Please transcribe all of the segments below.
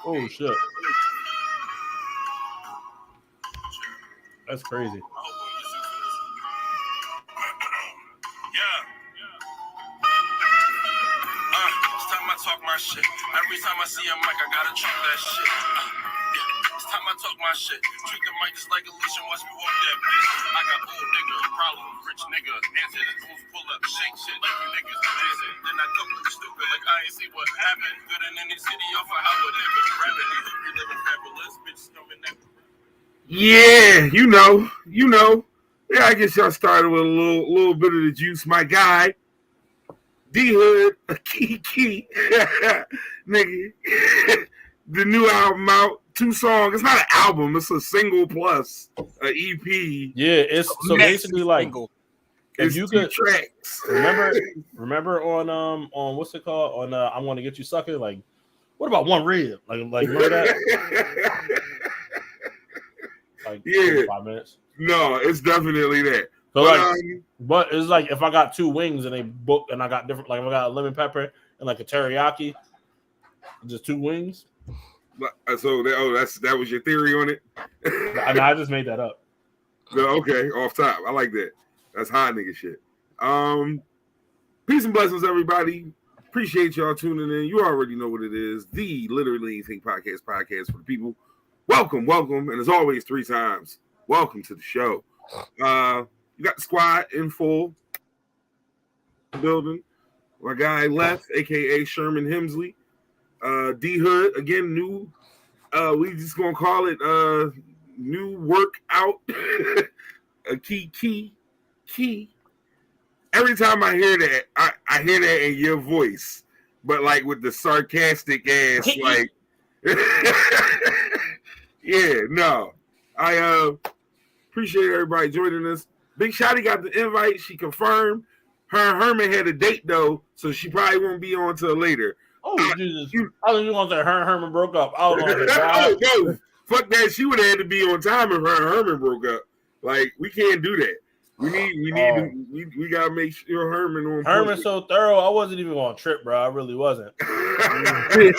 Oh shit, that's crazy. It's time I talk my shit. Every time I see a mic, I gotta treat that shit. It's time I talk my shit. Treat the mic just like a leash and watch me walk that bitch. I got old nigga, problem, rich nigga. Answer the phones, pull up, shake shit like you niggas dancing. Then I go stupid like I ain't see what happened. Good in any city off a Howard nigga. Rapping, you be living fabulous, bitches coming at. Yeah, you know. Yeah, I guess y'all started with a little bit of the juice. My guy, D Hood, a key, nigga. The new album out, 2 songs. It's not an album, it's a single plus an EP. Yeah, it's so basically like single. if you could tracks. remember on what's it called on I'm Gonna Get You Sucker. Like, what about One Rib? Like remember that? Like Yeah, 5 minutes. No, it's definitely that. So but it's like if I got 2 wings and they book and I got different, like if I got a lemon pepper and like a teriyaki, just 2 wings. So that was your theory on it? I just made that up. No, okay, off top. I like that. That's hot nigga shit. Peace and blessings, everybody. Appreciate y'all tuning in. You already know what it is. The Literally Anything podcast for the people. Welcome, and as always, 3 times. Welcome to the show. You got the squad in full building. My guy left, aka Sherman Hemsley. D Hood again, new. We just gonna call it new workout. A key. Every time I hear that, I hear that in your voice, but like with the sarcastic ass, like. Yeah, no. I appreciate everybody joining us. Big Shadi got the invite. She confirmed. Her and Herman had a date though, so she probably won't be on till later. Oh Jesus! I was going to say her and Herman broke up. I was going to say, oh no, fuck that. She would have had to be on time if her and Herman broke up. Like we can't do that. We gotta make sure Herman on. Herman's so thorough. I wasn't even on trip, bro. I really wasn't. I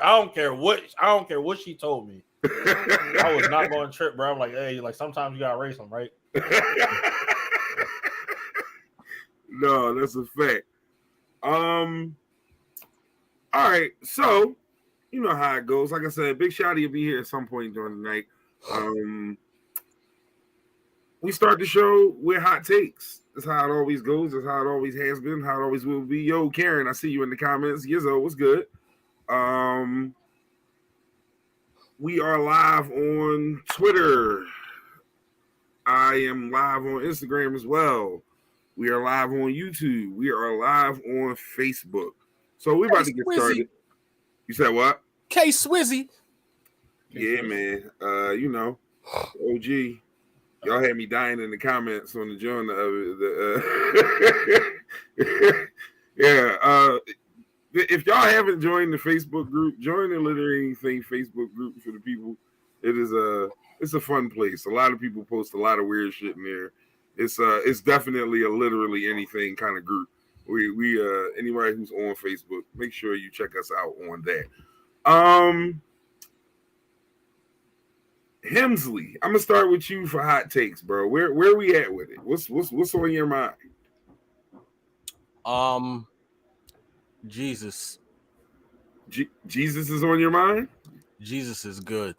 don't care what she told me. I was not going to trip, bro. I'm like, hey, like sometimes you gotta race them, right? No, that's a fact. All right, so you know how it goes. Like I said, Big Shadi will be here at some point during the night. We start the show with hot takes. That's how it always goes. That's how it always has been. How it always will be. Yo, Karen, I see you in the comments. Yizzo, what's good? We are live on Twitter. I am live on Instagram as well. We are live on YouTube. We are live on Facebook. So we're about to get started. You said what? K Swizzy. Yeah, man. You know, OG. Y'all had me dying in the comments on the joint. Yeah. If y'all haven't joined the Facebook group, join the Literally Anything Facebook group for the people. It's a fun place. A lot of people post a lot of weird shit in there. It's definitely a Literally Anything kind of group. We anybody who's on Facebook, make sure you check us out on that. Hemsley, I'm gonna start with you for hot takes, bro. Where we at with it? What's on your mind? Jesus. Jesus is on your mind? Jesus is good.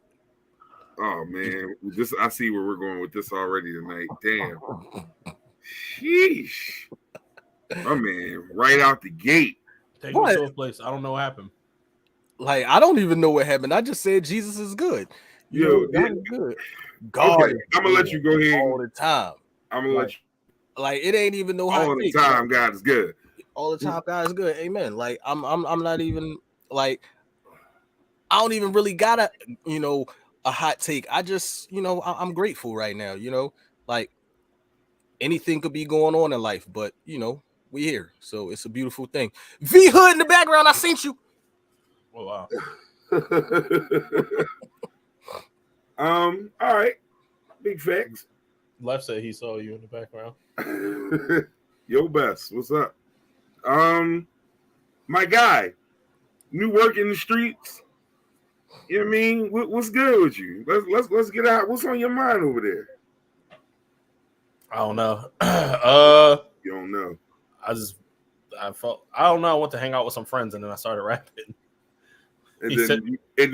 Oh man, I see where we're going with this already tonight. Damn. Sheesh. My man, right out the gate. Take me to a place. I don't know what happened. Like, I don't even know what happened. I just said Jesus is good. Yo, God is good. God, okay, I'm gonna let you go ahead all the time. I'm gonna let you. Like, it ain't even no all the time. God is good. All the time, God is good. Amen. Like, I'm not even like. I don't even really got a hot take. I just I'm grateful right now. Like anything could be going on in life, but we here, so it's a beautiful thing. V Hood in the background. I seen you. Oh wow. All right. Big facts. Left said he saw you in the background. Yo, Best, what's up? My guy, new work in the streets. You know what I mean? What's good with you? Let's get out. What's on your mind over there? I don't know. You don't know. I don't know. I went to hang out with some friends and then I started rapping. And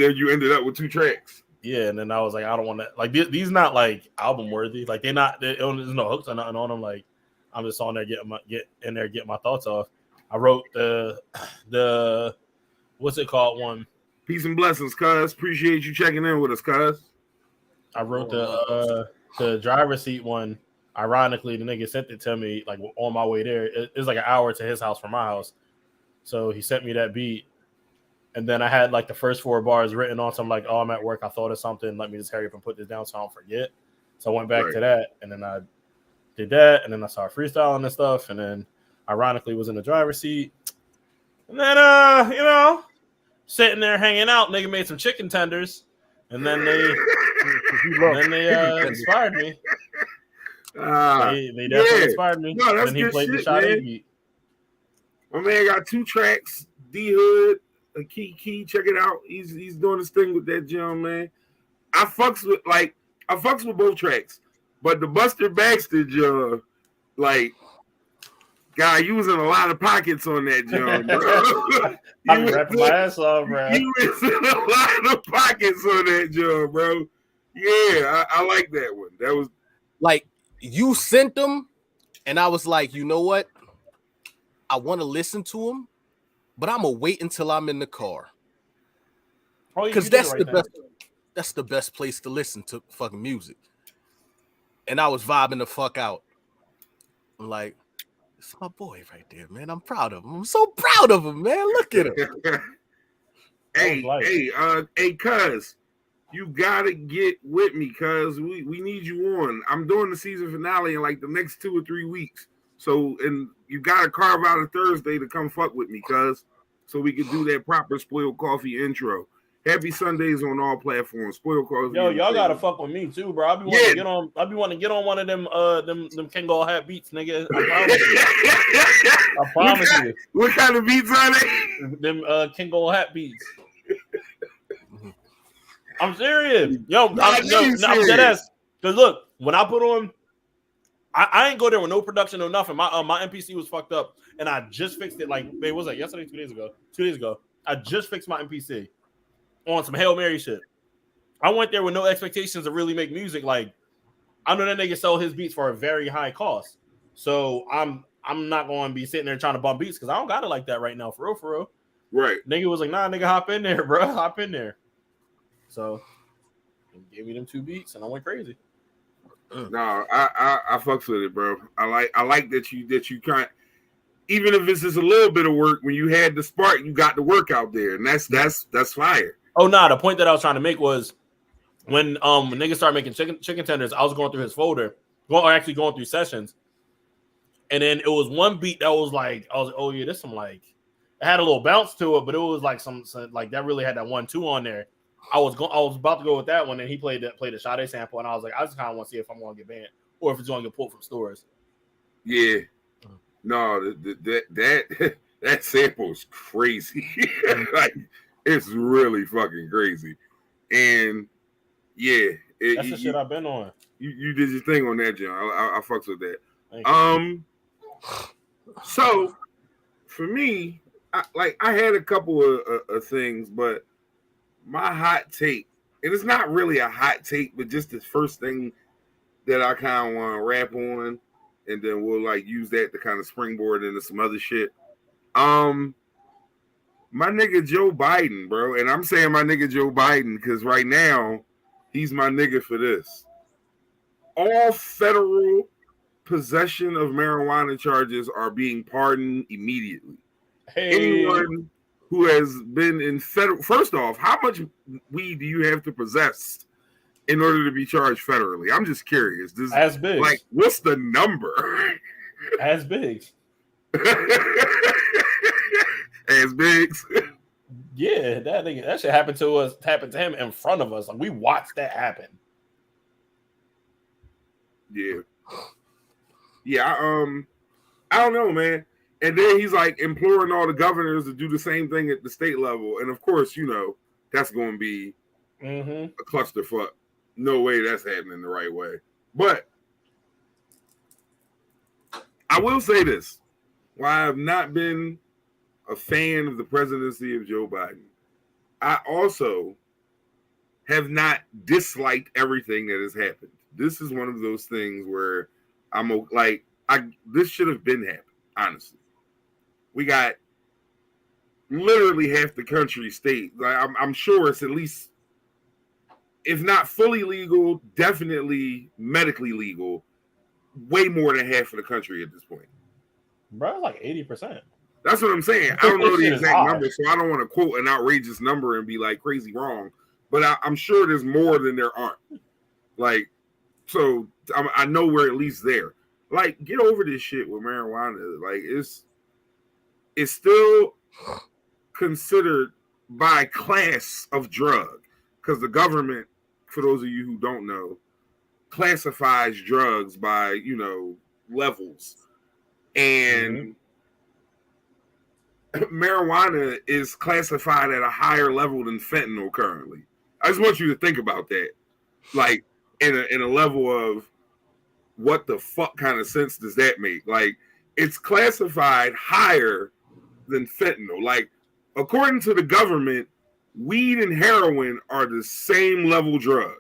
then you ended up with 2 tracks. Yeah, and then I was like, I don't want to like these not like album worthy. Like there's no hooks or nothing on them. Like I'm just on there get my thoughts off. I wrote the what's it called one. Peace and blessings, cuz. Appreciate you checking in with us, cuz. I wrote the driver's seat one. Ironically, the nigga sent it to me like on my way there. It's like an hour to his house from my house. So he sent me that beat. And then I had like the first 4 bars written on. So I'm like, oh, I'm at work. I thought of something. Let me just hurry up and put this down so I don't forget. So I went back to that. And then I did that. And then I started freestyling and stuff. And then ironically was in the driver's seat. And then, sitting there hanging out, nigga made some chicken tenders. And then they inspired me. They definitely inspired me. No, that's then he good played shit, the Shadi man. beat. My man got 2 tracks. D Hood, Key. Check it out. He's doing his thing with that jam, man. I fucks with both tracks, but the Buster Baxter jam, like, guy, you was in a lot of pockets on that jam, bro. I be rapping my ass off, bro. You was in a lot of pockets on that jam, bro. Yeah, I like that one. That was like you sent them, and I was like, you know what? I want to listen to them, but I'm gonna wait until I'm in the car. Because that's the best. That's the best place to listen to fucking music. And I was vibing the fuck out. I'm like, it's my boy right there, man. I'm proud of him. I'm so proud of him, man. Look at him. Hey, cuz, you gotta get with me, cuz we need you on. I'm doing the season finale in like the next 2 or 3 weeks. So, and you gotta carve out a Thursday to come fuck with me, cuz, so we can do that proper Spoiled Coffee intro. Happy Sundays on all platforms. Spoiled Coffee. Yo, y'all gotta fuck with me too, bro. I be wanting to get on one of them them Kangol hat beats, nigga. I promise you. What kind of beats are they? Them Kangol hat beats. I'm serious. I'm dead ass. Cause look, when I put on, I ain't go there with no production or nothing. My MPC was fucked up, and I just fixed it. Like, it was like yesterday, 2 days ago. 2 days ago, I just fixed my MPC on some Hail Mary shit. I went there with no expectations to really make music. Like, I know that nigga sell his beats for a very high cost, so I'm not going to be sitting there trying to bump beats because I don't got it like that right now, for real. Right. Nigga was like, nah, nigga, hop in there, bro, hop in there. So he gave me them 2 beats, and I went crazy. No, I fucks with it, bro. I like that you kind. Even if it's just a little bit of work, when you had the spark, you got the work out there, and that's fire. Oh, nah, the point that I was trying to make was when niggas started making chicken tenders, I was going through his folder, going through sessions, and then it was one beat that was like, I was like, oh yeah, this some like, it had a little bounce to it, but it was like some like that really had that 1-2 on there. I was about to go with that one, and he played the Sade sample, and I was like, I just kind of want to see if I'm going to get banned or if it's going to get pulled from stores. Yeah, no, that sample is crazy. Like, it's really fucking crazy, and yeah, that's the shit I've been on. You did your thing on that, John. I fucks with that. So for me, I had a couple of things, but my hot take, and it's not really a hot take, but just the first thing that I kind of want to rap on, and then we'll like use that to kind of springboard into some other shit. My nigga Joe Biden, bro, and I'm saying my nigga Joe Biden because right now he's my nigga for this. All federal possession of marijuana charges are being pardoned immediately. Hey. Anyone who has been in federal, first off, how much weed do you have to possess in order to be charged federally? I'm just curious. As big. Like, what's the number? As big. As big. Yeah, that shit happened to us. Happened to him in front of us. Like, we watched that happen. Yeah. I don't know, man. And then he's like imploring all the governors to do the same thing at the state level. And of course, that's going to be Mm-hmm. a clusterfuck. No way that's happening the right way. But I will say this. While I have not been a fan of the presidency of Joe Biden, I also have not disliked everything that has happened. This is one of those things where I'm like, this should have been happening, honestly. We got literally half the country state. Like, I'm sure it's at least, if not fully legal, definitely medically legal, way more than half of the country at this point. Bro, like 80%. That's what I'm saying. I don't know the exact number, so I don't want to quote an outrageous number and be like crazy wrong. But I'm sure there's more than there aren't. Like, so I know we're at least there. Like, get over this shit with marijuana. Like, it's still considered by class of drug, because the government, for those of you who don't know, classifies drugs by, levels. And marijuana is classified at a higher level than fentanyl currently. I just want you to think about that. Like, in a level of what the fuck kind of sense does that make? Like, it's classified higher than fentanyl. Like, according to the government, weed and heroin are the same level drug,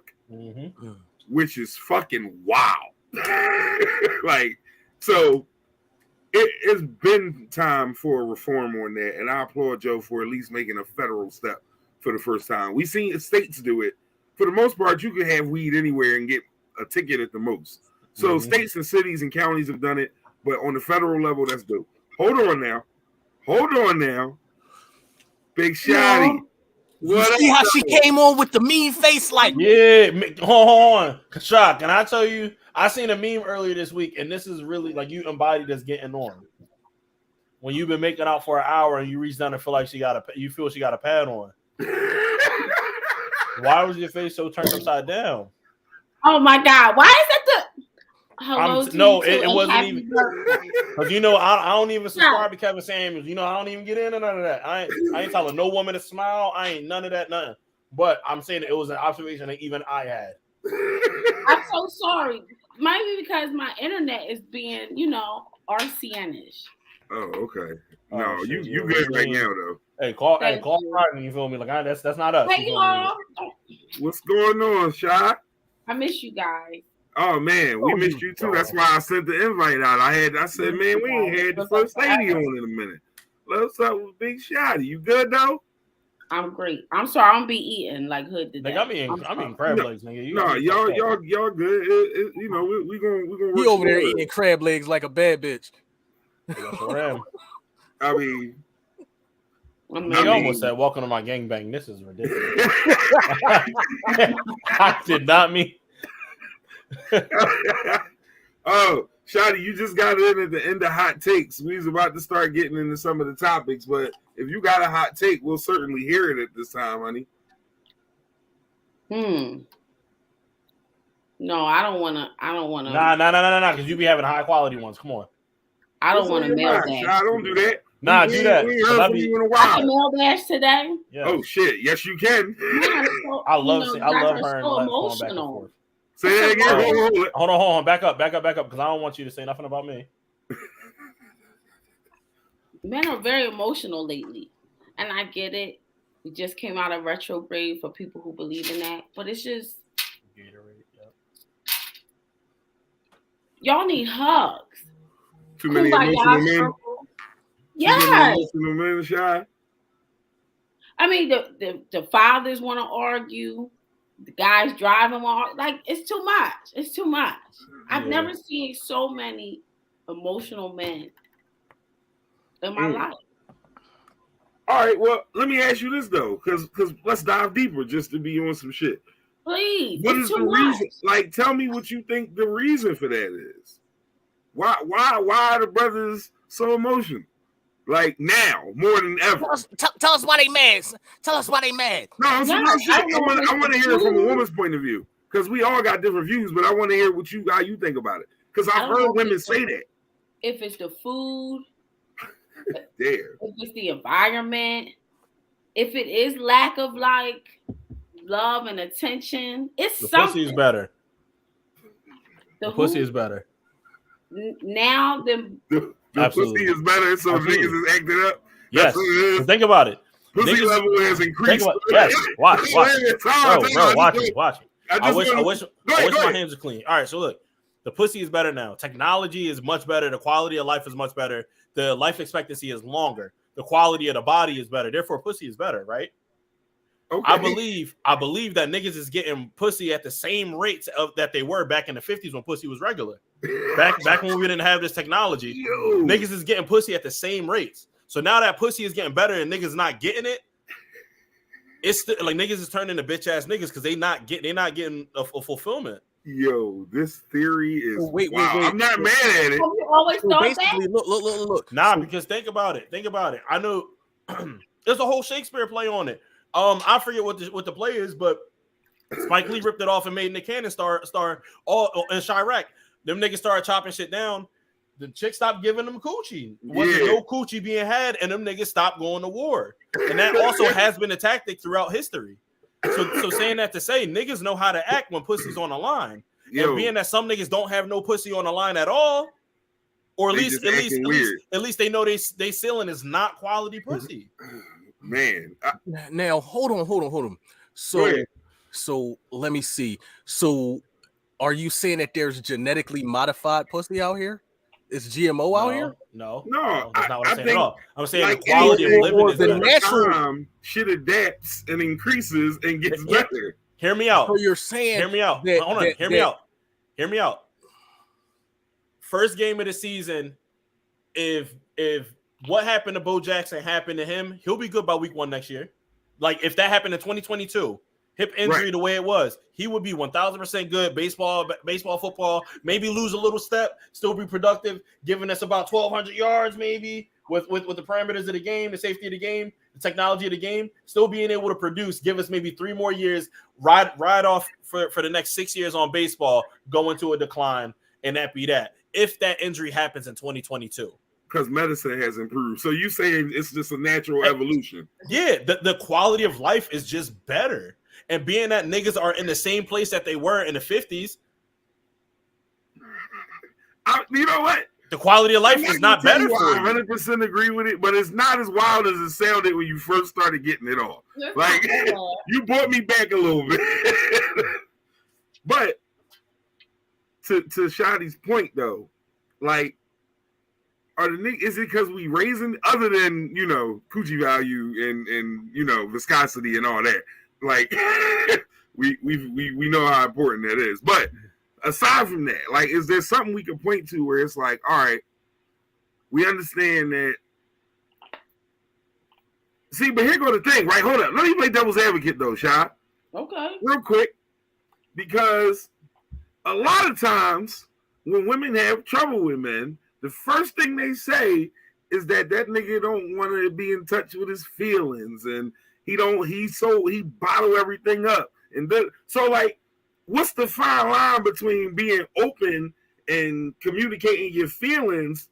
which is fucking wild. Like, so it's been time for a reform on that, and I applaud Joe for at least making a federal step for the first time. We've seen states do it. For the most part, you can have weed anywhere and get a ticket at the most. So states and cities and counties have done it, but on the federal level, that's dope. Hold on now. Big Shadi. You see how she came on with the mean face? Like, yeah, hold on. Kashak, can I tell you, I seen a meme earlier this week, and this is really like you embodied this getting on. When you've been making out for an hour and you reach down and feel like you feel she got a pad on. Why was your face so turned upside down? Oh my God! Why is that the? Hello, no, it wasn't even. Because I don't even subscribe to Kevin Samuels. I don't even get into none of that. I ain't telling no woman to smile. I ain't none of that, nothing. But I'm saying it was an observation that even I had. I'm so sorry. Maybe because my internet is being, RCN-ish. Oh, okay. No, you good right now though. Hey, call Rodney. You feel me? Like that's not us. Hey y'all. What's going on, Shot? I miss you guys. Oh man, we missed you too. That's why I sent the invite out. I said, man, we ain't had the first lady on in a minute. What's up with Big Shotty? You good though? I'm great. I'm sorry, I'm be eating like Hood today. Like, I'm eating crab legs, nigga. Y'all good. We gonna work. You over there eating crab legs like a bad bitch. I mean, you almost said, "Welcome to my gangbang." This is ridiculous. I did not mean. Oh, Shotty, you just got in at the end of hot takes. We was about to start getting into some of the topics, but if you got a hot take, we'll certainly hear it at this time, honey. No, I don't want to. Nah, because you be having high quality ones. Come on. I don't want to mail dash. I don't do that. Nah, do that. I can mail dash today. Yeah. Oh shit! Yes, you can. I love her. So emotional. Say that again. Hold on. Back up, because I don't want you to say nothing about me. Men are very emotional lately, and I get it. We just came out of retrograde for people who believe in that, but it's just y'all need hugs. Too many emotional men. Yes. Emotional men, Shy. I mean, the fathers want to argue. The guys driving like it's too much. It's too much. I've never seen so many emotional men in my life. All right, well, let me ask you this though, because let's dive deeper just to be on some shit. Please, what is the reason? Like, tell me what you think the reason for that is. Why are the brothers so emotional? Like now, more than ever. Tell us why they mad. Tell us why they mad. No, I want to hear it from a woman's point of view, because we all got different views. But I want to hear how you think about it, because I've heard women say that. If it's the food, there. if it's the environment, if it is lack of like love and attention, it's The something. pussy is better. The pussy who? is better. Now the pussy is better, so niggas is acting up. Yes. That's what it is. Think about it. Pussy niggas, level has increased. Yes. Watch it. Bro, watch it. I wish my hands were clean. All right, so look, the pussy is better now. Technology is much better. The quality of life is much better. The life expectancy is longer. The quality of the body is better. Therefore, pussy is better, right? Okay. I believe that niggas is getting pussy at the same rates that they were back in the 50s when pussy was regular. Back when we didn't have this technology, niggas is getting pussy at the same rates. So now that pussy is getting better and niggas not getting it, it's still, like niggas is turning to bitch ass niggas because they not getting a fulfillment. Yo, this theory is wait. I'm not mad at it. You always thought basically, that? Look. Nah, because think about it. I know there's a whole Shakespeare play on it. I forget what the play is, but Spike Lee ripped it off and made Nick Cannon star all in Chirac. Them niggas started chopping shit down. The chick stopped giving them coochie. Wasn't no coochie being had, and them niggas stopped going to war. And that also has been a tactic throughout history. So saying that to say, niggas know how to act when pussy's on the line. And being that some niggas don't have no pussy on the line at all, or at least they know they ceiling is not quality pussy. Man, now hold on. So let me see. So are you saying that there's genetically modified pussy out here? Is GMO out here? No, that's not what I'm saying at all. I'm saying like the quality of living is the natural shit adapts and increases and gets better. Hear me out. So you're saying hear me out. Hold on. Hear me out. First game of the season, if what happened to Bo Jackson happened to him, he'll be good by week 1 next year. Like if that happened in 2022, hip injury the way it was, he would be 1,000% good. Baseball, football, maybe lose a little step, still be productive, giving us about 1,200 yards maybe with the parameters of the game, the safety of the game, the technology of the game, still being able to produce, give us maybe 3 more years, ride off for the next 6 years on baseball, go into a decline, and that be that. If that injury happens in 2022. Because medicine has improved. So you saying it's just a natural evolution. Yeah, the quality of life is just better. And being that niggas are in the same place that they were in the 50s. You know what? The quality of life is not better for you. I 100% agree with it, but it's not as wild as it sounded when you first started getting it all. Like, you brought me back a little bit. But to Shadi's point, though, like, is it because we raising other than coochie value and viscosity and all that? Like we know how important that is. But aside from that, like, is there something we can point to where it's like, all right, we understand that? See, but here go the thing, right? Hold up, let me play devil's advocate though, Sha. Okay. Real quick, because a lot of times when women have trouble with men, the first thing they say is that nigga don't want to be in touch with his feelings, and he bottle everything up. And so, like, what's the fine line between being open and communicating your feelings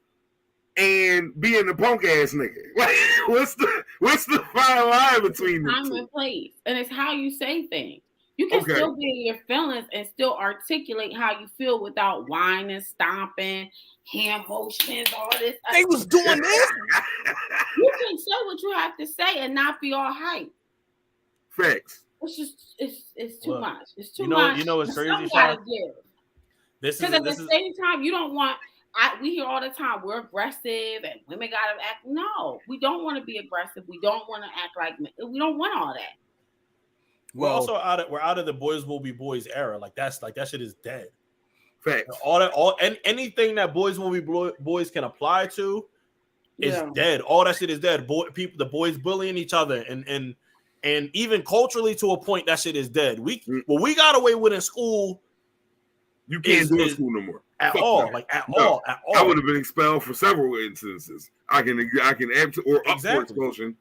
and being a punk ass nigga? Like, what's the fine line between the two? Time and place, and it's how you say things. You can still be in your feelings and still articulate how you feel without whining, stomping, hand motions, all this. They was doing this. You can say what you have to say and not be all hype. Facts. It's just it's too much. It's too much. You know what's crazy? Because at the same time, you don't want. We hear all the time we're aggressive and women gotta act. No, we don't want to be aggressive. We don't want to act like men. We don't want all that. We're also out of the boys will be boys era. Like that shit is dead. Facts. Anything that boys will be boys can apply to is dead. All that shit is dead. The boys bullying each other and even culturally to a point that shit is dead. What we got away with in school, you can't do in school no more at all. Like at all. I would have been expelled for several instances. I can add to or up for expulsion.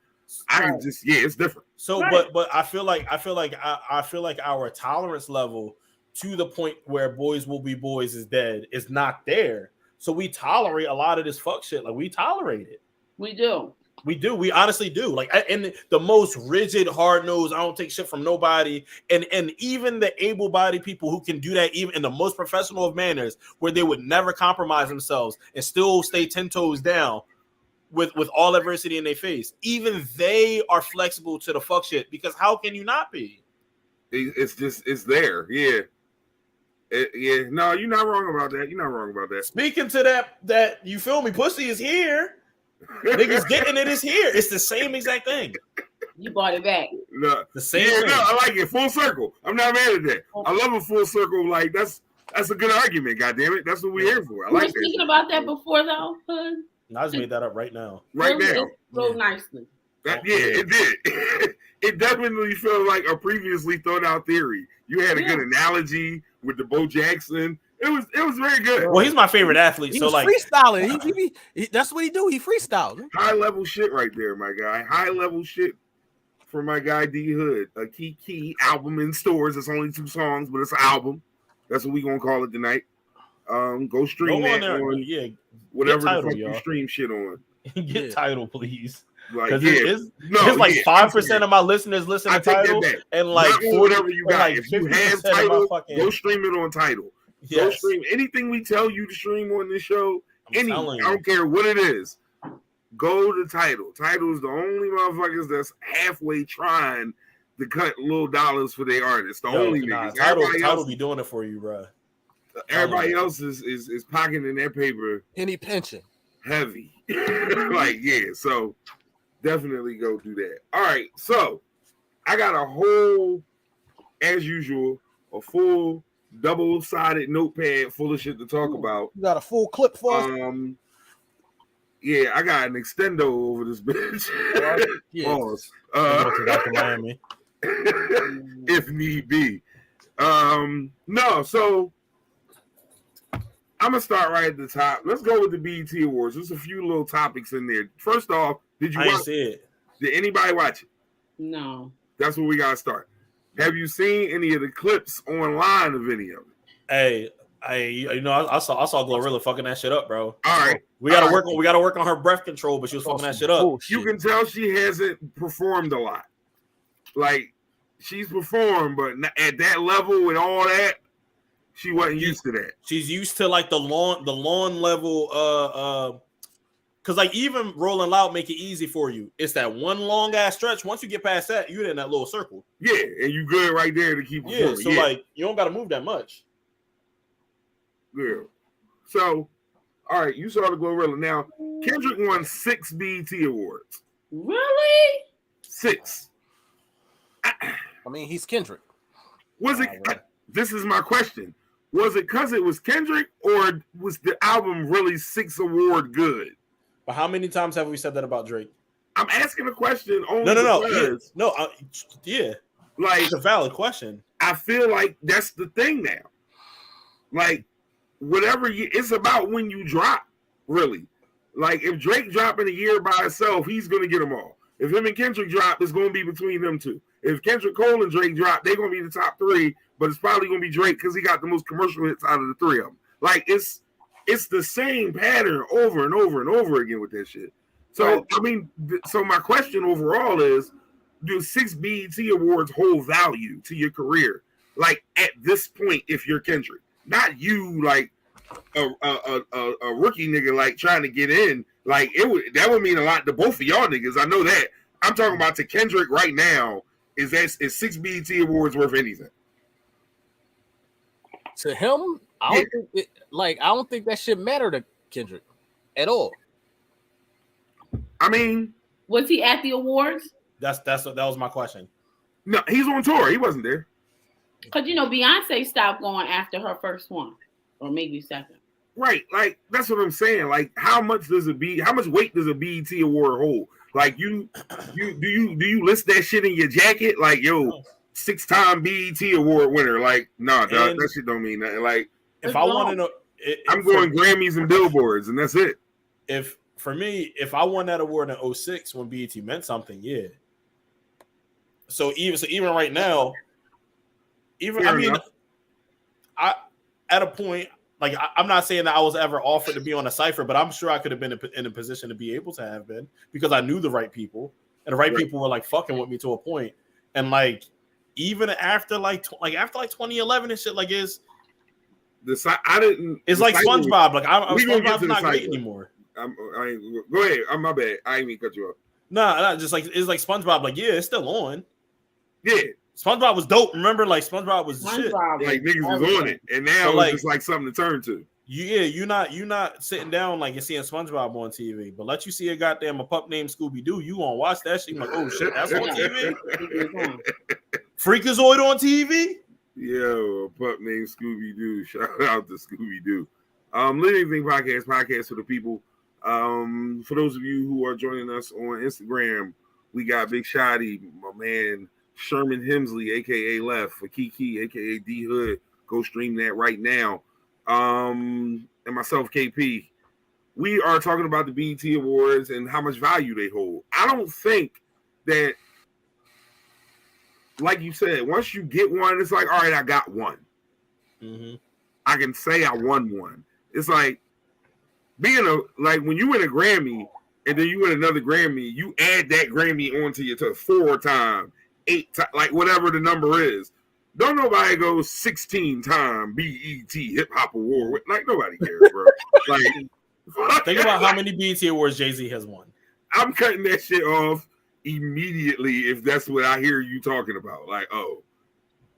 I can just it's different. So, but I feel like our tolerance level to the point where boys will be boys is dead is not there. So we tolerate a lot of this fuck shit. Like we tolerate it. We do. We do. We honestly do. Like, and the most rigid, hard nosed, I don't take shit from nobody. And even the able-bodied people who can do that, even in the most professional of manners, where they would never compromise themselves and still stay 10 toes down with all adversity in their face. Even they are flexible to the fuck shit, because how can you not be? It's there. Yeah. Yeah. No, you're not wrong about that. You're not wrong about that. Speaking to that you feel me, pussy is here. Niggas getting it is here. It's the same exact thing. You brought it back. No, the same thing. No, I like it. Full circle. I'm not mad at that. I love a full circle. Like that's a good argument. God damn it, that's what we're here for. I like that. Thinking about that before though, Hood? I just made that up right now. Right now. So nicely. It did. It definitely felt like a previously thought out theory. You had a good analogy with the Bo Jackson. It was very good. Well, he's my favorite athlete. So like freestyling. He that's what he do. He freestyled. High level shit right there, my guy. High level shit for my guy D Hood. A key album in stores. It's only 2 songs, but it's an album. That's what we gonna call it tonight. Go stream that on whatever the fuck you stream shit on. Get Tidal, please. Like, it's like 5% of my listeners listen to Tidal, and like whatever you got. Like if you have Tidal, go stream it on Tidal. Yes. Go stream anything we tell you to stream on this show. I don't care what it is. Go to Tidal. Tidal is the only motherfuckers that's halfway trying to cut little dollars for their artists. The only niggas. Tidal be doing it for you, bro. Everybody else is pocketing their paper. Penny pension. Heavy. Like, yeah. So definitely go do that. All right. So I got a whole, as usual, a full double-sided notepad full of shit to talk about. You got a full clip for us? Yeah, I got an extendo over this bitch. Pause. Miami. If need be. No, so I'm gonna start right at the top. Let's go with the BET Awards. There's a few little topics in there. First off, did you watch it? Did anybody watch it? No. That's where we gotta start. Have you seen any of the clips online of any of it? Hey, I saw Glorilla fucking that shit up, bro. All right, we gotta work on her breath control, but she was fucking that shit up. You can tell she hasn't performed a lot. Like she's performed, but at that level with all that, she wasn't used to that. She's used to like the lawn level. Because like even Rolling Loud make it easy for you. It's that one long ass stretch. Once you get past that, you're in that little circle. Yeah, and you good right there to keep performing. So like you don't got to move that much. Yeah. So, all right, you saw the Glorilla. Now, Kendrick won 6 BET Awards. Really? 6. I mean, he's Kendrick. Was it? This is my question. Was it because it was Kendrick, or was the album really 6 award good? But how many times have we said that about Drake? I'm asking a question only yeah. Like, it's a valid question. I feel like that's the thing now. Like, it's about when you drop, really. Like, if Drake drop in a year by himself, he's going to get them all. If him and Kendrick drop, it's going to be between them two. If Kendrick Cole and Drake drop, they're going to be the top 3, but it's probably going to be Drake because he got the most commercial hits out of the 3 of them. Like, it's the same pattern over and over and over again with that shit. So, I mean, my question overall is, do 6 BET Awards hold value to your career? Like, at this point, if you're Kendrick, not you, like, a rookie nigga, like, trying to get in. Like, that would mean a lot to both of y'all niggas. I know that. I'm talking about to Kendrick right now. Is 6 BET Awards worth anything? To him, I don't think that shit matter to Kendrick at all. I mean, was he at the awards? That was my question. No, he's on tour. He wasn't there. Because Beyonce stopped going after her first one, or maybe second. Right, like that's what I'm saying. Like, how much weight does a BET award hold? Like, do you list that shit in your jacket? Like, 6-time BET award winner. Like, nah, dog, that shit don't mean nothing. Like, if I want to know, I'm going Grammys and Billboards, and that's it. If I won that award in 2006 when BET meant something, yeah. So even right now, at a point, like I'm not saying that I was ever offered to be on a cipher, but I'm sure I could have been in a position to be able to have been because I knew the right people and the right people were like fucking with me to a point. And like even after like 2011 and shit, like it's like SpongeBob. Like SpongeBob's not great anymore. Go ahead. My bad. I ain't mean to cut you off. Nah, just like it's like SpongeBob. Like yeah, it's still on. Yeah. SpongeBob was dope. Remember, like SpongeBob was shit. Like niggas was on it, and now it's just like something to turn to. You're not sitting down like and seeing SpongeBob on TV, but let you see a pup named Scooby Doo, you gonna watch that shit? You're like, oh shit, that's on TV. Freakazoid on TV. Yo, a pup named Scooby Doo. Shout out to Scooby Doo. Living Thing podcast for the people. For those of you who are joining us on Instagram, we got Big Shadi, my man. Sherman Hemsley, aka Left, for Kiki, aka D Hood. Go stream that right now. And myself, KP. We are talking about the BET Awards and how much value they hold. I don't think that, like you said, once you get one, it's like, all right, I got one. Mm-hmm. I can say I won one. It's like when you win a Grammy and then you win another Grammy, you add that Grammy onto your 4 times. 8 times, like whatever the number is. Don't nobody go 16-time BET Hip Hop Award. Like nobody cares, bro. Like, think about how many BET Awards Jay-Z has won. I'm cutting that shit off immediately if that's what I hear you talking about. Like, oh,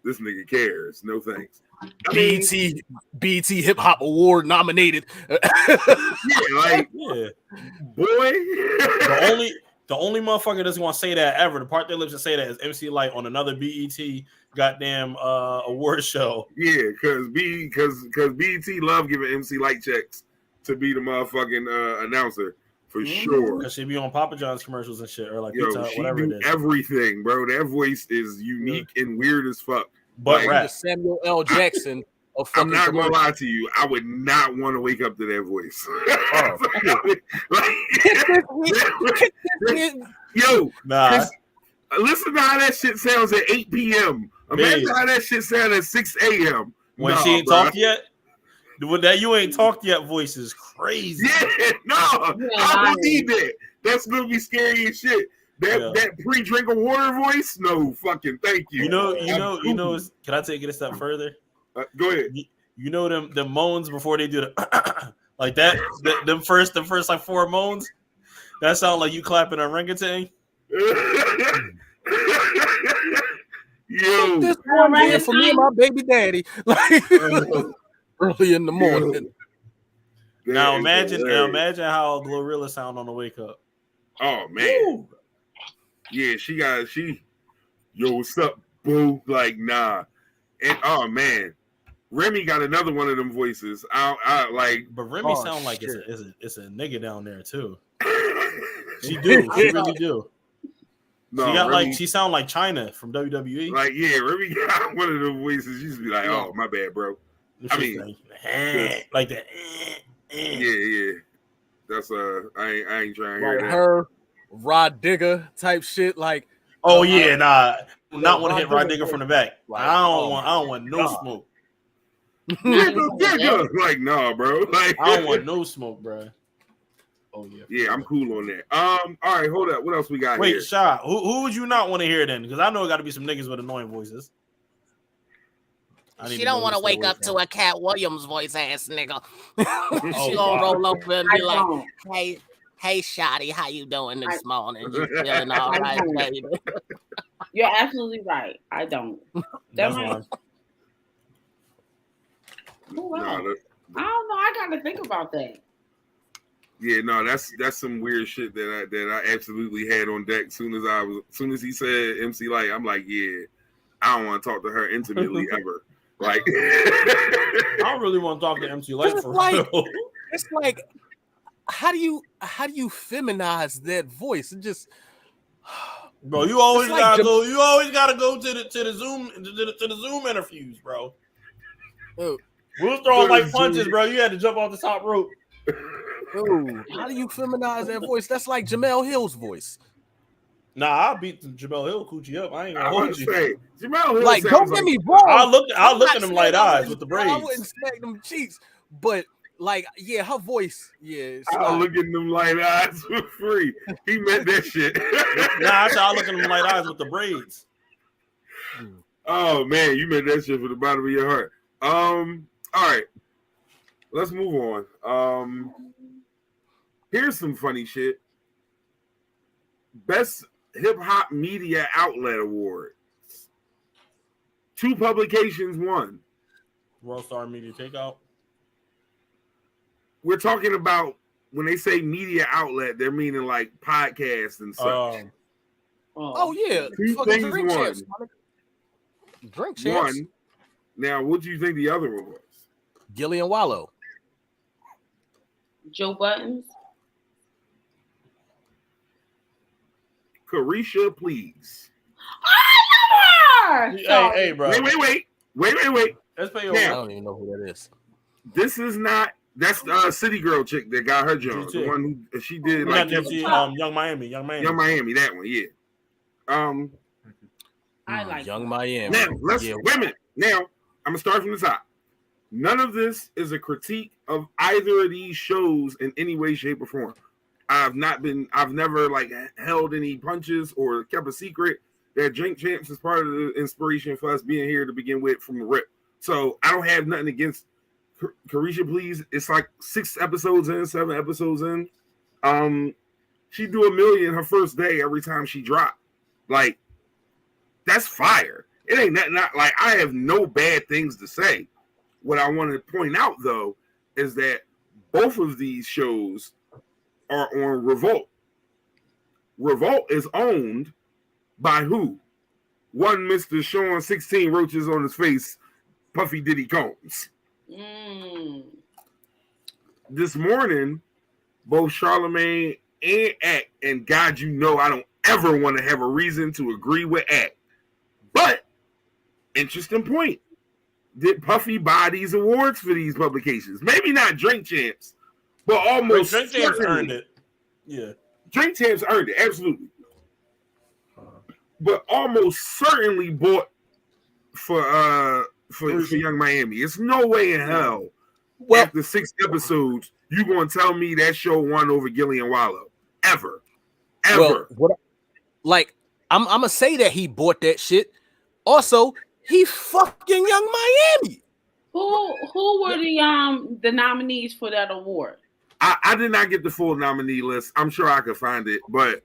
this nigga cares. No thanks. BET Hip Hop Award nominated. Boy. The only motherfucker that's gonna say that ever, the part that lives to say that is MC Light on another BET goddamn award show. Yeah, because BET love giving MC Light checks to be the motherfucking announcer for sure. Because she be on Papa John's commercials and shit, or like Yo, pizza, she whatever do it is. Everything, bro. That voice is unique and weird as fuck. But like, Samuel L. Jackson. I'm not gonna lie to you. I would not want to wake up to that voice. Yo, listen to how that shit sounds at 8 p.m. Imagine how that shit sounds at 6 a.m. When she ain't talked yet. When that you ain't talked yet voice is crazy. Yeah, I believe that. That's gonna be scary as shit. That pre-drink of water voice, no fucking thank you. You know. Can I take it a step further? Go ahead. You know them moans before they do the like that. Them first like 4 moans. That sound like you clapping a orangutan. Yo, this one here for me and my baby daddy, like early in the morning. Now imagine how Glorilla sound on the wake up. Oh man. Woo. Yeah, yo, what's up, boo? Like, nah. And oh man, Remy got another one of them voices. I like, but Remy sound like it's a nigga down there too. She really do. No, she sound like China from WWE. Like, yeah, Remy got one of them voices. She used to be like, oh, my bad, bro. I mean, like that. Yeah. That's I ain't trying to hear that. Her Rod Digger type shit, like. Oh yeah, not want to hit Rod Digger from the back. Like, I don't want no smoke. Like, nah, bro. Like, I don't want no smoke, bro. Oh yeah. Yeah, I'm cool on that. All right, hold up. What else we got here? Wait, Sha, who would you not want to hear then? Because I know it got to be some niggas with annoying voices. She don't want to wake up to a Cat Williams voice ass nigga. She gonna roll over and be like, hey, Shadi, how you doing this morning? You feeling all right, baby? You're absolutely right. I don't. That's one. I don't know. I got to think about that. Yeah, no, that's some weird shit that I absolutely had on deck. Soon as he said MC Light, I'm like, yeah, I don't want to talk to her intimately ever. Like, I don't really want to talk to MC Light for real. It's like, how do you feminize that voice? It just, bro, you always gotta go. You always gotta go to the Zoom interviews, bro. Oh. We'll throw like punches, bro. You had to jump off the top rope. Oh, how do you feminize that voice? That's like Jamel Hill's voice. Nah, I'll beat Jamel Hill coochie up. I ain't gonna hold you. Jamel Hill, like, don't get me wrong. I'll look at him light eyes with the braids. I wouldn't smack them cheeks, But like, yeah, her voice, yeah. I'll look at them light eyes for free. He meant that shit. Nah, I said I'll look at them light eyes with the braids. Oh man, you meant that shit from the bottom of your heart. All right. Let's move on. Here's some funny shit. Best Hip Hop Media Outlet Award. 2 publications won. World Star Media Takeout. We're talking about when they say media outlet, they're meaning like podcasts and such. Oh yeah, 2 things drink won. champs. Drink champs. One. Now, what do you think the other one was? Gillian Wallow. Joe Buttons. Carisha, please. I love her. Hey, bro. Wait. Let's pay I don't even know who that is. This is not. That's the City Girl chick that got her job. The one who she did like Young Miami. Young Miami, that one, yeah. I like Young Miami. Now wait a minute. Now I'm gonna start from the top. None of this is a critique of either of these shows in any way, shape, or form. I've never like held any punches or kept a secret that Drink Champs is part of the inspiration for us being here to begin with from the rip. So I don't have nothing against Carisha, please. It's like 7 episodes in. She do 1 million her first day every time she dropped. Like, that's fire. It ain't not like I have no bad things to say. What I want to point out though is that both of these shows are on Revolt. Revolt is owned by who? One Mr. Sean 16 roaches on his face, Puffy Diddy Combs. This morning, both Charlamagne and Act, and God, you know I don't ever want to have a reason to agree with Act. But, interesting point. Did Puffy buy these awards for these publications? Maybe not Drink Champs, but almost Drink Champs earned it. Yeah. Drink Champs earned it, absolutely. But almost certainly bought for Young Miami. It's no way in hell after 6 episodes you gonna tell me that show won over Gillian Wallow. Ever. I'm gonna say that he bought that shit. Also, he fucking Young Miami. Who were the nominees for that award? I did not get the full nominee list. I'm sure I could find it, but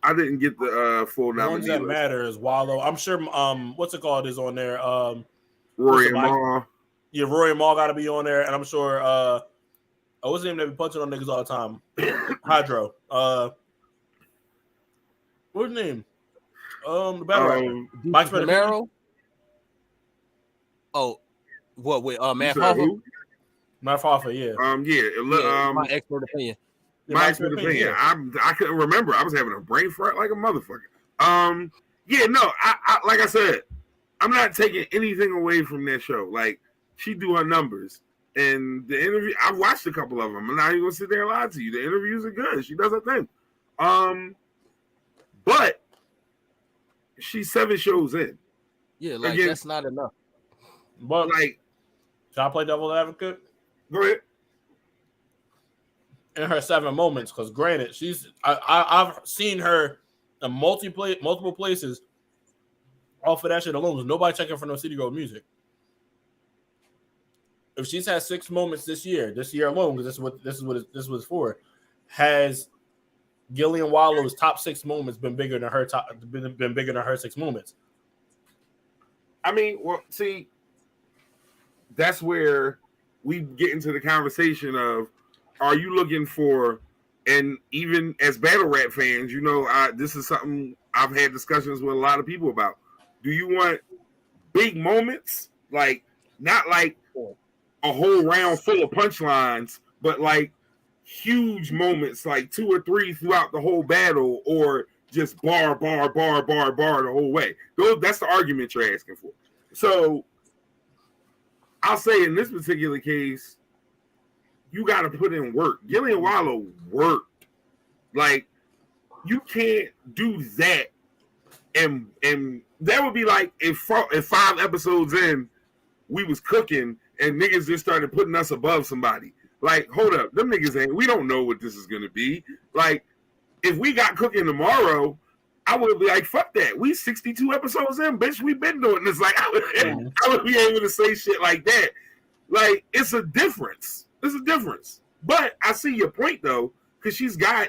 I didn't get the full nominee list. The ones that matter is Wallow. I'm sure what's it called is on there. Rory and Maul. Yeah, Rory and Maul got to be on there, and I'm sure what's the name that be punching on niggas all the time? Hydro. What's his name? The battle rapper. Mike Romero. Oh, what with Matt Hoffa? Matt Hoffa, yeah. My expert opinion. My expert opinion. I couldn't remember. I was having a brain fart like a motherfucker. I like I said, I'm not taking anything away from that show. Like, she do her numbers. And the interview, I've watched a couple of them. I'm not even gonna sit there and lie to you. The interviews are good. She does her thing. But she's 7 shows in. Yeah, like again, that's not enough. But like, should I play devil's advocate? Go ahead. In her 7 moments, because granted, I've seen her in multiple places. Off of that shit alone, there's nobody checking for no City Girl music. If she's had 6 moments this year alone, because this is what it's for, has Gillian Wallow's top 6 moments been bigger than her 6 moments? I mean, well, see, that's where we get into the conversation of, are you looking for, and even as battle rap fans, you know, this is something I've had discussions with a lot of people about. Do you want big moments, like not like a whole round full of punchlines, but like huge moments, like 2 or 3 throughout the whole battle, or just bar the whole way? That's the argument you're asking for. So I'll say in this particular case, you got to put in work. Gillian Wallow worked. Like, you can't do that. And that would be like if 5 episodes in, we was cooking and niggas just started putting us above somebody. Like, hold up, them niggas ain't. We don't know what this is gonna be. Like, if we got cooking tomorrow, I would be like, fuck that. We 62 episodes in, bitch. We been doing this. Like, I would be able to say shit like that. Like, it's a difference. It's a difference. But I see your point though, because she's got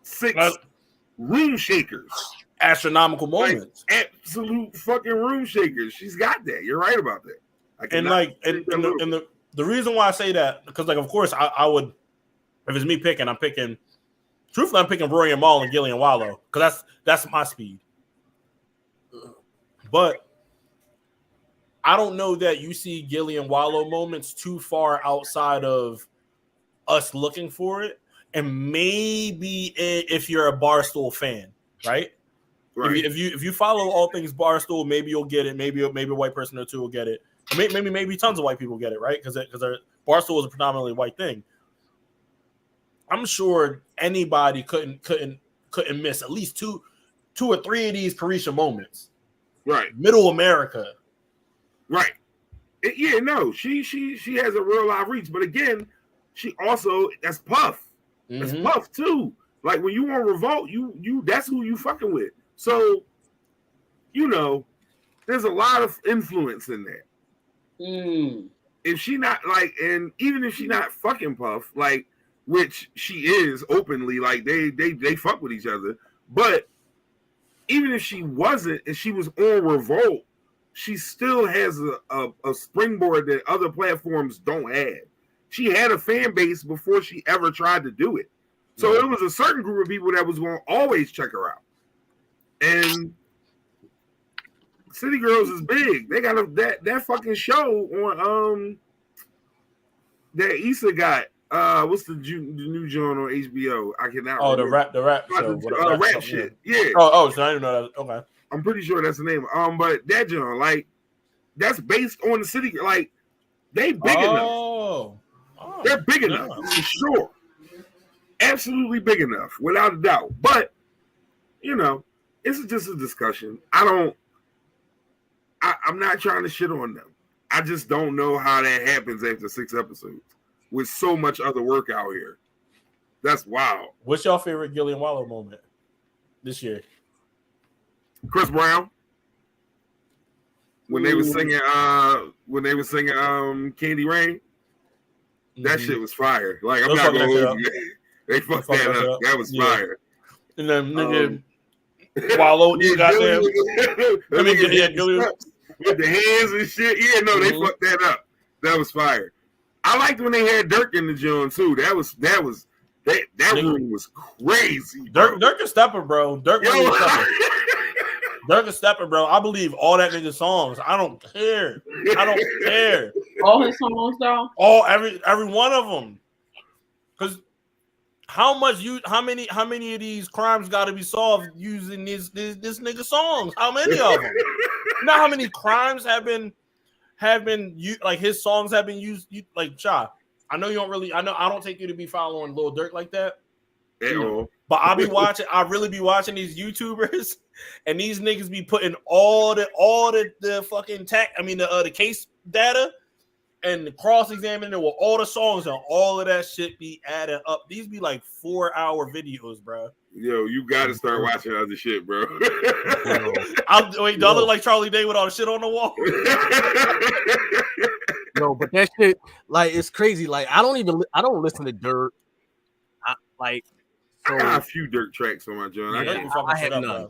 6 room shakers, astronomical moments, like, absolute fucking room shakers. She's got that. You're right about that. And like, and the reason why I say that, because like, of course, I would, if it's me picking, I'm picking Rory and Mal and Gillian Wallow, because that's my speed. But I don't know that you see Gillian Wallow moments too far outside of us looking for it. And maybe if you're a Barstool fan, right? If you follow all things Barstool, maybe you'll get it. Maybe a white person or two will get it. Or maybe tons of white people get it, right? Because Barstool is a predominantly white thing. I'm sure anybody couldn't miss at least two or three of these Carisha moments. Right. Middle America. Right. She has a real live reach, but again, she also that's Puff. That's Puff too. Like when you on Revolt, you that's who you fucking with. So, there's a lot of influence in there. If she not like, and even if she not fucking Puff, like, which she is openly, like they fuck with each other. But even if she wasn't, and she was on Revolt, she still has a springboard that other platforms don't have. She had a fan base before she ever tried to do it. So it was a certain group of people that was going to always check her out. And City Girls is big. They got that fucking show on that Issa got. What's the new joint on HBO? I cannot. Oh, remember. the rap show. Rap shit. Yeah. Oh, so I didn't know that. Okay. I'm pretty sure that's the name. But that joint, like, that's based on the City. Like, they big enough. They're big enough for sure. Absolutely big enough, without a doubt. But it's just a discussion. I'm not trying to shit on them. I just don't know how that happens after 6 episodes with so much other work out here. That's wild. What's your favorite Gillian Wallow moment this year? Chris Brown. When they were singing Candy Rain. That shit was fire. Like, I'm not gonna hold you. They fucked that up. That was fire. And then nigga Wallow, you got them. Gillian with the hands and shit. Yeah, no, they fucked that up. That was fire. I liked when they had Dirk in the joint too. That room was crazy. Dirk a stepper, bro. Dirk a stepper, bro. I believe all that nigga songs. I don't care. All his songs, though. Every one of them. Because how many of these crimes got to be solved using this nigga songs? How many of them? You know how many crimes have been like his songs have been used? Like, Cha, I know you don't really. I don't take you to be following Lil Durk like that. But I really be watching these YouTubers, and these niggas be putting all the fucking the case data and cross-examining with all the songs, and all of that shit be added up. These be like 4-hour videos, bro. Yo, you gotta start watching other shit, bro. Wait, do I look like Charlie Day with all the shit on the wall? No, but that shit, like, it's crazy. Like, I don't listen to Dirt. I got a few Dirt tracks on my joint. Yeah, I have none.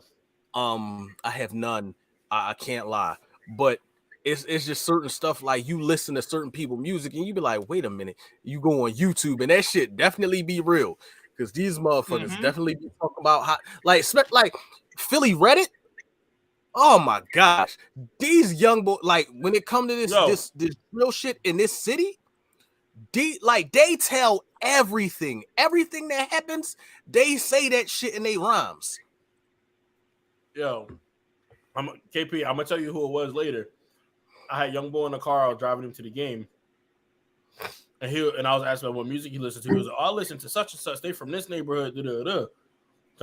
I have none. I can't lie. But it's just certain stuff, like, you listen to certain people's music and you be like, wait a minute, you go on YouTube and that shit definitely be real. Because these motherfuckers definitely be talking about how, like Philly Reddit. Oh my gosh, these young boys, like, when it come to this real shit in this city, they tell everything that happens. They say that shit in their rhymes. Yo, KP. I'm gonna tell you who it was later. I had young boy in the car. I was driving him to the game, and I was asking him what music he listened to. He was like, "Oh, I listen to such and such. They from this neighborhood." So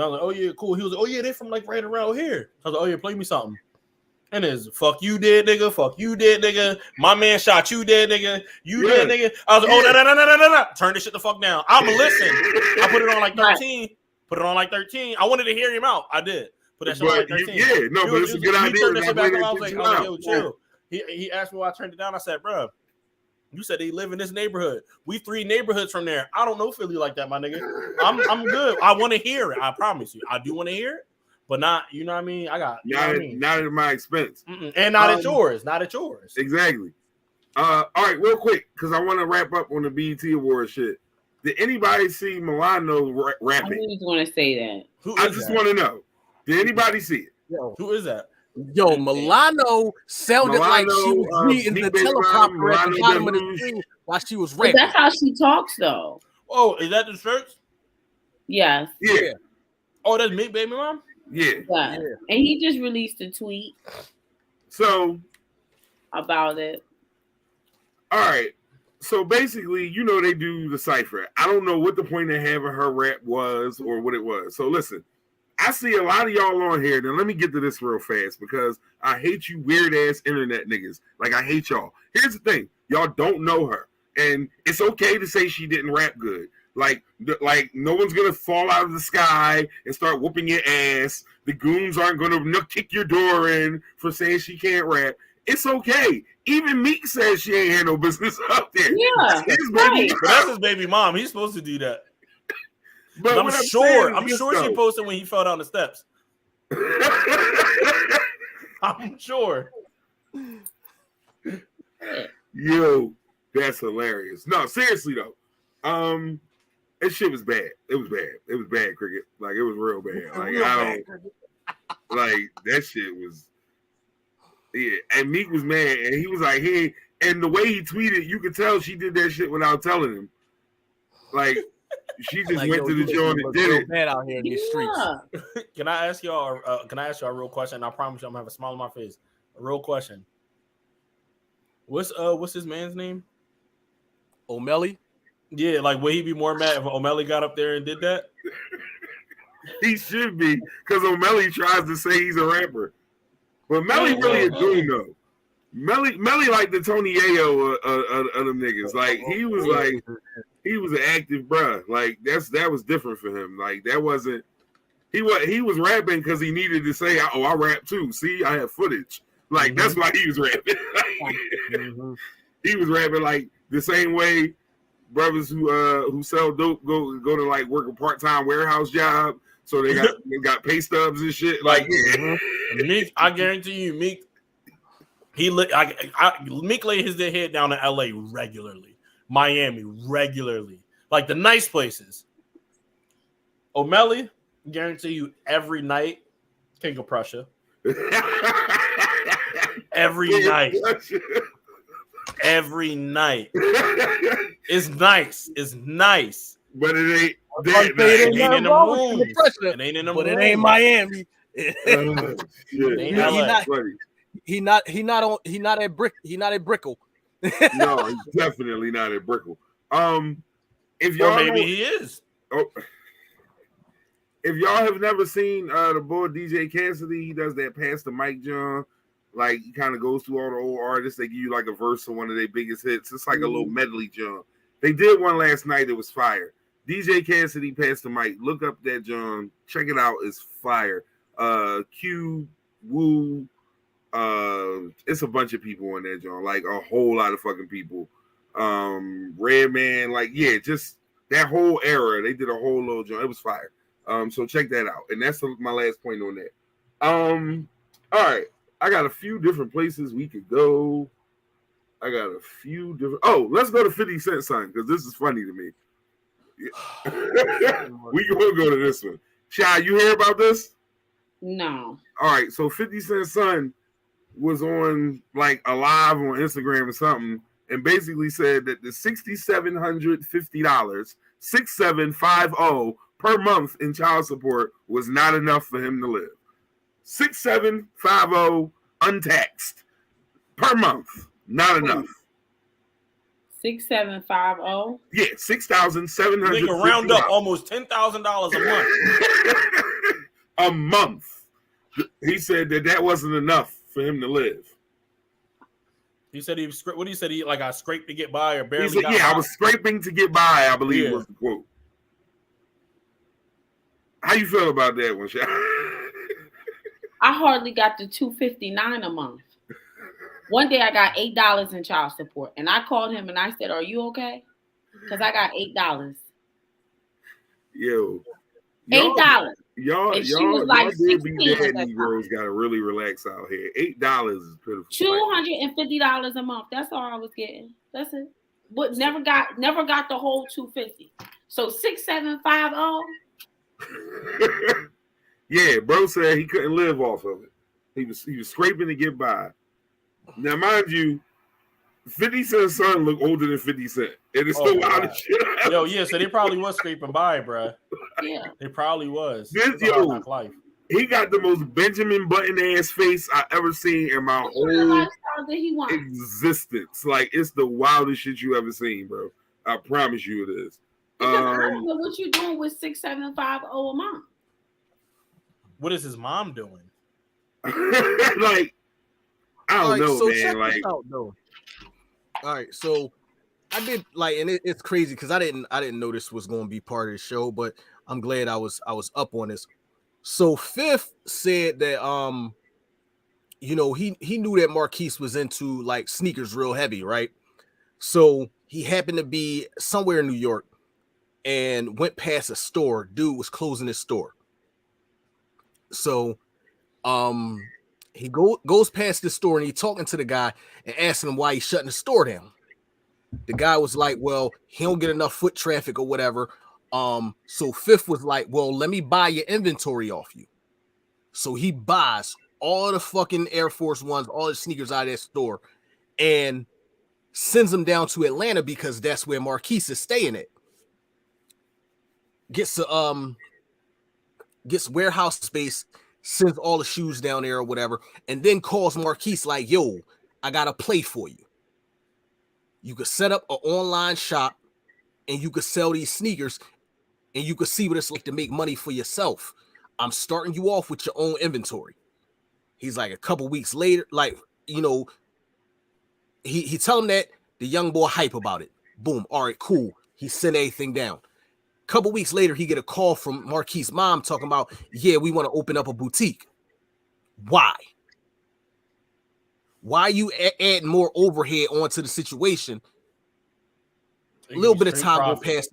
I was like, "Oh yeah, cool." He was like, "Oh yeah, they from like right around here." I was like, "Oh yeah, play me something." And it's fuck you dead nigga, fuck you dead nigga. My man shot you dead nigga, you dead nigga. I was like, oh no. Turn this shit the fuck down. I'ma listen. I put it on like 13. Put it on like 13. I wanted to hear him out. I did. Put that shit on like 13. But it's a good idea. Turned that shit back on. I was like, yo, chill. He asked me why I turned it down. I said, bro, you said they live in this neighborhood. We 3 neighborhoods from there. I don't know Philly like that, my nigga. I'm good. I want to hear it. I promise you. I do want to hear it. But not, you know what I mean? I got not at my expense. And not at yours. Not at yours. Exactly. All right, real quick, because I want to wrap up on the BET Award shit. Did anybody see Milano rapping? I was going to say that. I just want to know. Did anybody see it? Yo, who is that? Yo, Milano sounded like she was reading the teleprompter at the bottom of the screen while she was rapping. That's how she talks, though. Oh, is that the church? Yes. Yeah. Oh, that's me, baby mom? Yeah. And he just released a tweet about it. All right. So basically, you know, they do the cipher. I don't know what the point of having her rap was or what it was. So listen, I see a lot of y'all on here. Now let me get to this real fast because I hate you weird ass internet niggas. Like I hate y'all. Here's the thing. Y'all don't know her. And it's okay to say she didn't rap good. Like no one's gonna fall out of the sky and start whooping your ass. The goons aren't gonna kick your door in for saying she can't rap. It's okay. Even Meek says she ain't had no business up there. Yeah, but that's his baby mom. He's supposed to do that. But I'm sure she posted when he fell down the steps. I'm sure. Yo, that's hilarious. No, seriously though. That shit was bad. It was bad. It was bad, Cricket. Like it was real bad. Like that shit was. Yeah, and Meek was mad, and he was like, "Hey," and the way he tweeted, you could tell she did that shit without telling him. Like she just like, went to the joint and did it. Bad out here in these streets. Can I ask y'all? Can I ask y'all a real question? I promise you, I'm gonna have a smile on my face. A real question. What's his man's name? O'Malley. Yeah, like would he be more mad if O'Malley got up there and did that? He should be, because O'Malley tries to say he's a rapper, but Melly really a goon though. Melly like the Tony Ayo of them niggas. Like he was an active bruh. Like that was different for him. Like that wasn't he was rapping because he needed to say, "Oh, I rap too. See, I have footage." Like that's why he was rapping. He was rapping like the same way brothers who sell dope go to like work a part-time warehouse job, so they got pay stubs and shit. Like Meek, I guarantee you, Meek. Meek laid his head down in LA regularly, Miami regularly, like the nice places. O'Malley, guarantee you, every night, King of Prussia. Every night. Every night. It's nice. It's nice. But it ain't. It ain't in the room. It ain't in the room. But it ain't Miami. He not at Brickell. No, he's definitely not at Brickell. If y'all maybe he is. Oh, if y'all have never seen the boy DJ Cassidy, he does that Pass the Mic John. Like he kind of goes through all the old artists. They give you like a verse of one of their biggest hits. It's like a little medley John. They did one last night. It was fire. DJ Cassidy Pass the Mic. Look up that John. Check it out. It's fire. Q Woo. It's a bunch of people on that John. Like a whole lot of fucking people. Redman. Like yeah, just that whole era. They did a whole little John. It was fire. So check that out. And that's my last point on that. All right. I got a few different places we could go. I got a few different. Oh, let's go to 50 Cent son, because this is funny to me. Yeah. We gonna go to this one. Shy, you hear about this? No. All right, so 50 Cent son was on like a live on Instagram or something, and basically said that the $6,750, 6750 per month in child support was not enough for him to live. 6750 untaxed per month, not enough. 6750. Yeah, 6,700. Nigga round up almost $10,000 a month. A month. He said that wasn't enough for him to live. He said he was. What he said? He like I scraped to get by or barely. He said, got "Yeah, by. I was scraping to get by." I believe was the quote. How you feel about that one, Shaq? I hardly got the $259 a month. One day I got $8 in child support, and I called him and I said, "Are you okay?" Because I got $8. Yo, $8. Y'all like did be 16 dead. at that Negroes gotta really relax out here. $8 is pitiful. $250 a month. That's all I was getting. That's it. But never got the whole $250. So 6750. Yeah, bro said he couldn't live off of it. He was scraping to get by. Now, mind you, 50 Cent's son look older than 50 Cent. And it's still out of shit. Yo, yeah, so they probably was scraping by, bro. Yeah. They probably was. Life. He got the most Benjamin Button ass face I ever seen in my whole existence. Like, it's the wildest shit you ever seen, bro. I promise you it is. Because I don't know what you doing with 6750 a month. What is his mom doing? Like, I don't know, so man. check like, this out, though. All right, so I did like, and it's crazy because I didn't know this was going to be part of the show, but I'm glad I was up on this. So Fifth said that he knew that Marquise was into like sneakers real heavy, right? So he happened to be somewhere in New York and went past a store. Dude was closing his store. So he goes past the store and he's talking to the guy and asking him why he's shutting the store down. The guy was like, well, he don't get enough foot traffic or whatever. So Fifth was like, well, let me buy your inventory off you. So he buys all the fucking Air Force Ones, all the sneakers out of that store, and sends them down to Atlanta because that's where Marquise is staying at. Gets warehouse space, sends all the shoes down there or whatever, and then calls Marquise like, yo, I got a play for you. You could set up an online shop and you could sell these sneakers and you could see what it's like to make money for yourself. I'm starting you off with your own inventory. He's like, a couple weeks later, like, he tell him that, the young boy hype about it. Boom. All right, cool. He sent everything down. Couple weeks later, he get a call from Marquise's mom talking about, yeah, we want to open up a boutique. Why? Why you adding more overhead onto the situation? A little bit of time will pass,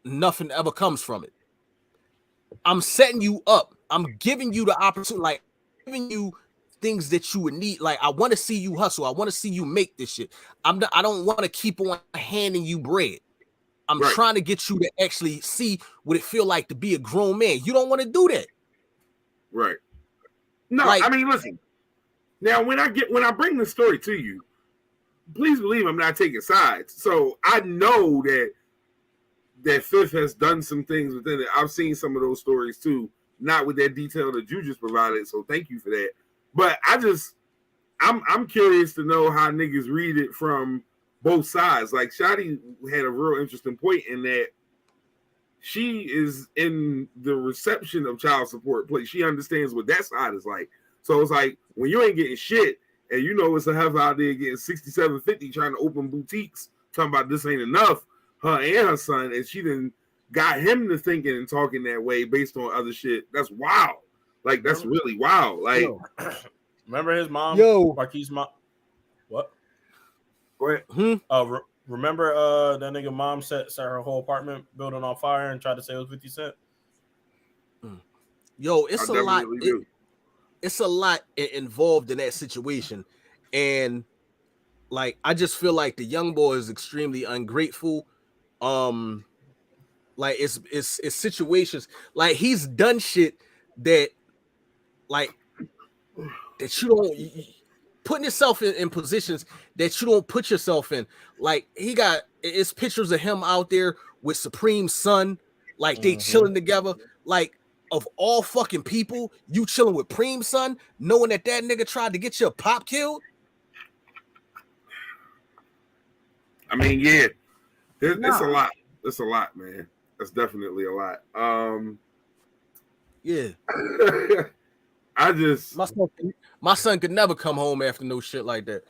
nothing ever comes from it. I'm setting you up. I'm giving you the opportunity, like giving you things that you would need. Like, I want to see you hustle. I want to see you make this shit. I don't want to keep on handing you bread. I'm trying to get you to actually see what it feel like to be a grown man. You don't want to do that. Right. No, like, I mean, listen. Now, when I bring the story to you, please believe I'm not taking sides. So I know that Fifth has done some things within it. I've seen some of those stories too, not with that detail that you just provided. So thank you for that. But I'm curious to know how niggas read it from both sides. Like, Shadi had a real interesting point in that she is in the reception of child support place. She understands what that side is like. So it's like, when you ain't getting shit and you know it's a heifer out there getting $67.50 trying to open boutiques, talking about this ain't enough, her and her son, and she done got him to thinking and talking that way based on other shit. That's wild. Like, that's really wild. Like, remember his mom? Marquis' mom. What? Go ahead. Remember that nigga mom set her whole apartment building on fire and tried to say it was 50 Cent? Yo, it's a lot. It's a lot involved in that situation. And like, I just feel like the young boy is extremely ungrateful. Like, it's situations like he's done shit that, like, that you don't putting yourself in positions that you don't put yourself in. Like, it's pictures of him out there with Supreme's son, like they chilling together. Like, of all fucking people, you chilling with Preem's son, knowing that nigga tried to get your pop killed. I mean, yeah, it's a lot. It's a lot, man. That's definitely a lot. Yeah. my son could never come home after no shit like that.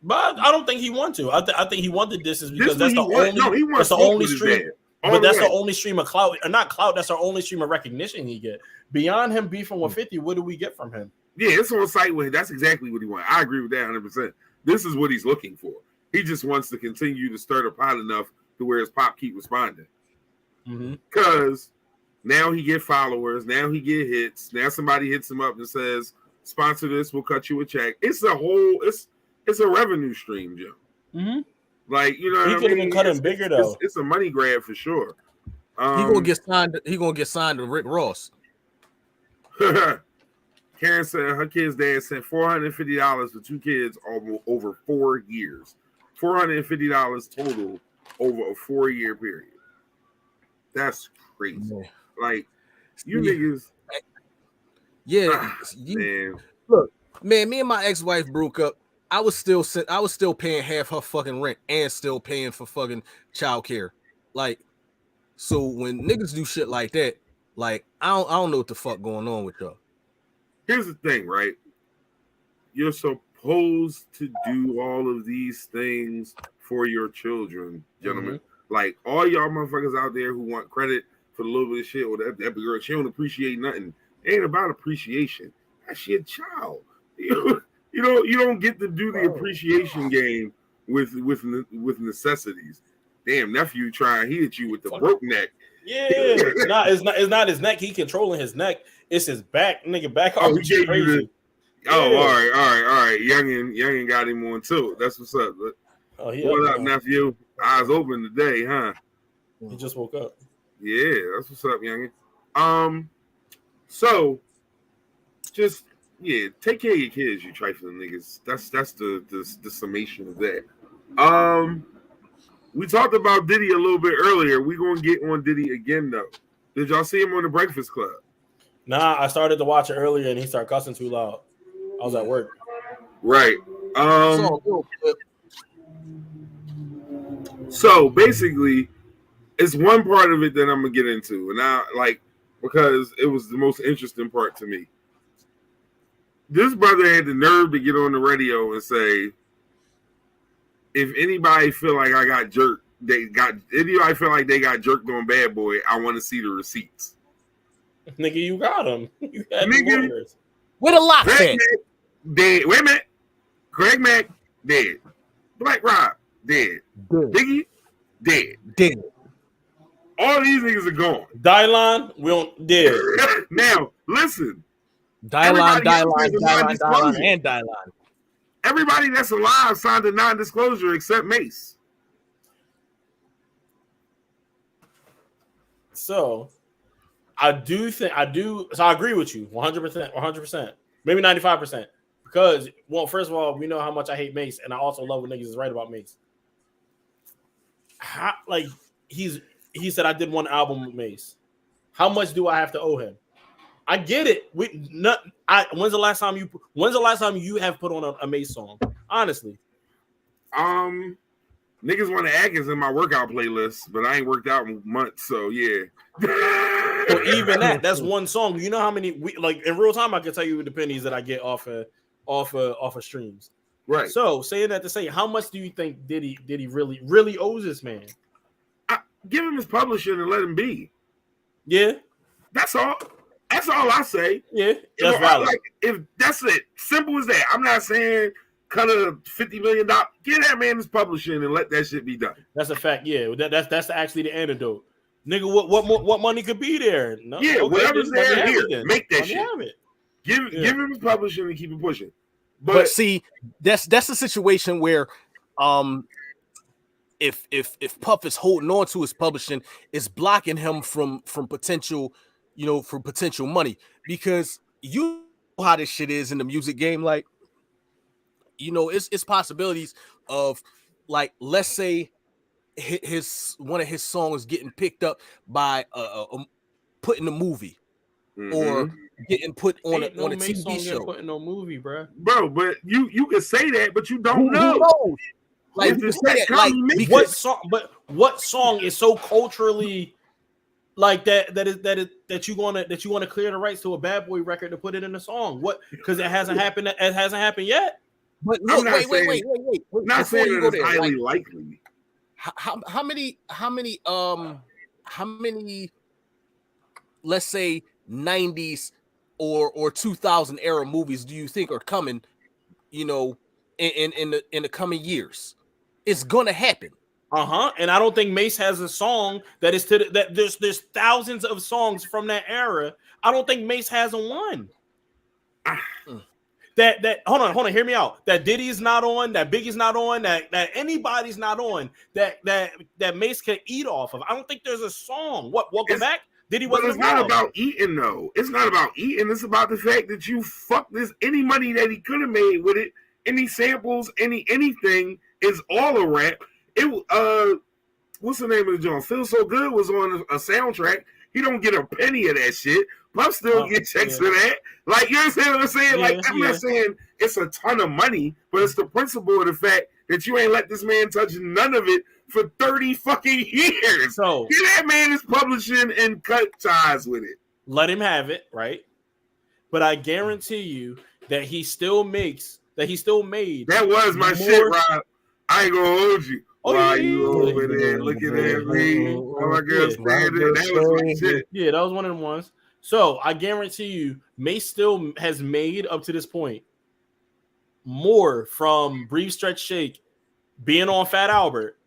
But I don't think he wanted to. I think he wanted this is because that's the only stream. But that's the only stream of clout, or not clout. That's our only stream of recognition he get. Beyond him beefing with 50, what do we get from him? Yeah, it's on site with him. That's exactly what he wants. I agree with that 100%. This is what he's looking for. He just wants to continue to stir the pot enough to where his pop keep responding. Because now he get followers. Now he get hits. Now somebody hits him up and says, "Sponsor this. We'll cut you a check." It's a revenue stream, Joe. Like, you know, he could have been cutting bigger though. It's a money grab for sure. He gonna get signed. He gonna get signed to Rick Ross. Karen said her kid's dad sent $450 for 2 kids over 4 years. $450 total over a 4-year period. That's crazy. Yeah. Like, you niggas. Yeah. Man. Look, man, me and my ex-wife broke up. I was still paying half her fucking rent and still paying for fucking childcare. Like, so when niggas do shit like that, like, I don't know what the fuck going on with y'all. Here's the thing, right? You're supposed to do all of these things for your children, gentlemen. Like, all y'all motherfuckers out there who want credit for the little bit of shit, or that girl, she don't appreciate nothing. It ain't about appreciation. That's your child. You don't get to do the appreciation game with necessities. Damn, nephew trying to hit you with the broke neck. Yeah, it's not his neck. He controlling his neck. It's his back, nigga. Back. Oh, he gave you the. Oh, all right. Youngin got him on too. That's what's up. What up, nephew? Eyes open today, huh? He just woke up. Yeah, that's what's up, youngin. So just take care of your kids, you trifling niggas. That's the summation of that. We talked about Diddy a little bit earlier. We're gonna get on Diddy again though. Did y'all see him on the Breakfast Club? Nah, I started to watch it earlier and he started cussing too loud. I was at work. Right. So basically, it's one part of it that I'm gonna get into, and I like because it was the most interesting part to me. This brother had the nerve to get on the radio and say, if anybody feel like I got jerked, anybody feel like they got jerked on Bad Boy, I want to see the receipts. Nigga, you got him. You had nigga, where the lock at? Dead. Wait a minute. Craig Mack, dead. Black Rob, dead. Biggie, dead. All these niggas are gone. Dylon, we don't dead. Now, listen. Dylon, and Dylon. Everybody that's alive signed a non-disclosure except Mace. So, I agree with you 100%, maybe 95%. Because, well, first of all, we know how much I hate Mace, and I also love when niggas is right about Mace. He said I did one album with Mace. How much do I have to owe him? I get it. When's the last time you have put on a Mace song? Honestly. Niggas want to act is in my workout playlist, but I ain't worked out in months, so yeah. So even that's one song. You know how many in real time I can tell you the pennies that I get off of streams. Right. So saying that to say, how much do you think Diddy really owes this man? Give him his publishing and let him be. Yeah. That's all. That's all I say. Yeah. That's valid. If that's it, simple as that. I'm not saying cut a $50 million. Get that man his publishing and let that shit be done. That's a fact. Yeah. That's actually the antidote. Nigga, what money could be there? No, yeah, okay, whatever's there, here, make that shit. Give him his publishing and keep it pushing. But see, that's a situation where if Puff is holding on to his publishing, it's blocking him from potential, from potential money, because you know how this shit is in the music game. Like, it's possibilities of, like, let's say one of his songs getting picked up by put in a movie, or getting put on a TV show. Put in no movie, bro. But you can say that, but you don't know. Who knows? Like, what song is so culturally like that you want to clear the rights to a Bad Boy record to put it in the song. What? Because it hasn't happened. It hasn't happened yet. But look, wait. Not saying that it's highly likely. How many let's say 90s or 2000 era movies do you think are coming, in the coming years? It's gonna happen. And I don't think Mace has a song that is that there's thousands of songs from that era. I don't think Mace has a one. That hold on, hear me out. That Diddy's not on, that Biggie's not on, that anybody's not on, that Mace can eat off of. I don't think there's a song. What? Welcome back. Diddy wasn't. It's not about eating though. It's not about eating. It's about the fact that you fuck this. Any money that he could have made with it, any samples, anything is all a rap. It what's the name of the joint? Feel So Good was on a soundtrack. He don't get a penny of that shit. Puff still get checks for that. Like, you understand what I'm saying? Like, I'm not saying it's a ton of money, but it's the principle of the fact that you ain't let this man touch none of it for 30 fucking years. So that man is publishing and cut ties with it. Let him have it, right? But I guarantee you that he still made. That was my shit, Rob. I ain't gonna hold you. Why you over there looking at me? Oh my God, standing. That was my shit. Yeah, that was one of the ones. So I guarantee you, Mace still has made up to this point more from Breathe, Stretch, Shake, being on Fat Albert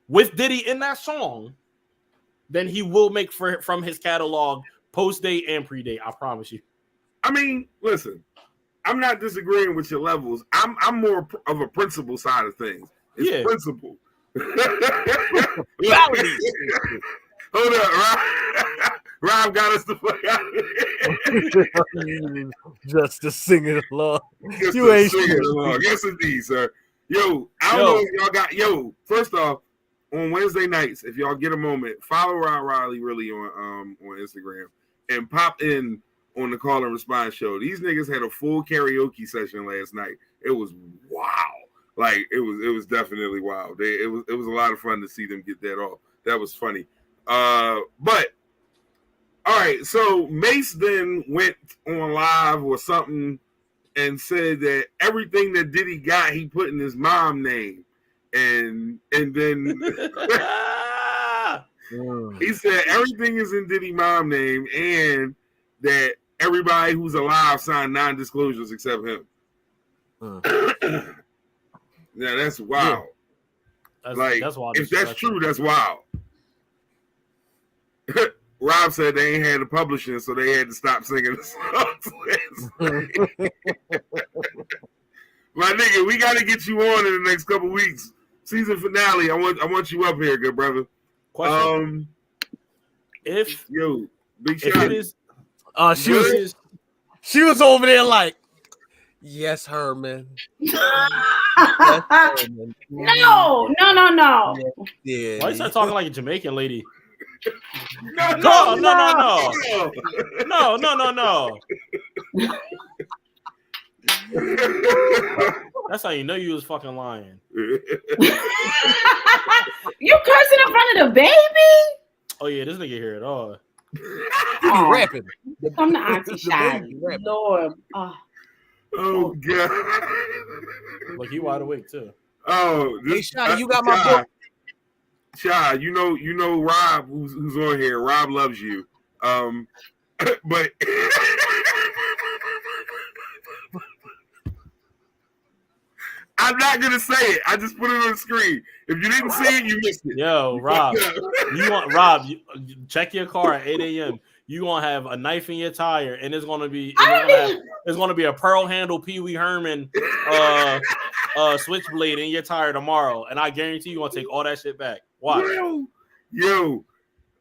with Diddy in that song than he will make from his catalog post date and pre date. I promise you. I mean, listen, I'm not disagreeing with your levels. I'm more of a principle side of things. It's principle. Hold up, Rob got us the fuck out of here. Just to sing it along. Just you ain't singing it along. Yes, indeed, sir. Yo, I don't know if y'all got. First off, on Wednesday nights, if y'all get a moment, follow Rob Riley really on Instagram and pop in on the Call and Response show. These niggas had a full karaoke session last night. It was wow. Like it was definitely wild. It was a lot of fun to see them get that off. That was funny. But all right, so Mace then went on live or something and said that everything that Diddy got, he put in his mom name, and then he said everything is in Diddy mom name, and that everybody who's alive signed non-disclosures except him. Yeah, that's wild. That's wild. If that's true, that's wild. Rob said they ain't had the publishing, so they had to stop singing the songs. My nigga, we got to get you on in the next couple weeks. Season finale. I want you up here, good brother. Question. Big Shadi. She was over there like, yes, Herman. No. Yeah. Why you start talking like a Jamaican lady? No. That's how you know you was fucking lying. You cursing in front of the baby? Oh yeah, this nigga here at all. Rapping. Come to Auntie Shadi. Lord. Oh God. Like he wide awake too. Oh, hey Shadi, you got my book. Shy, you know Rob who's on here. Rob loves you. But I'm not gonna say it. I just put it on the screen. If you didn't see it, you missed it. Yo, Rob, you check your car at 8 a.m. You gonna have a knife in your tire, and it's gonna be a pearl handle Pee Wee Herman switchblade in your tire tomorrow, and I guarantee you gonna take all that shit back. Watch. Yo.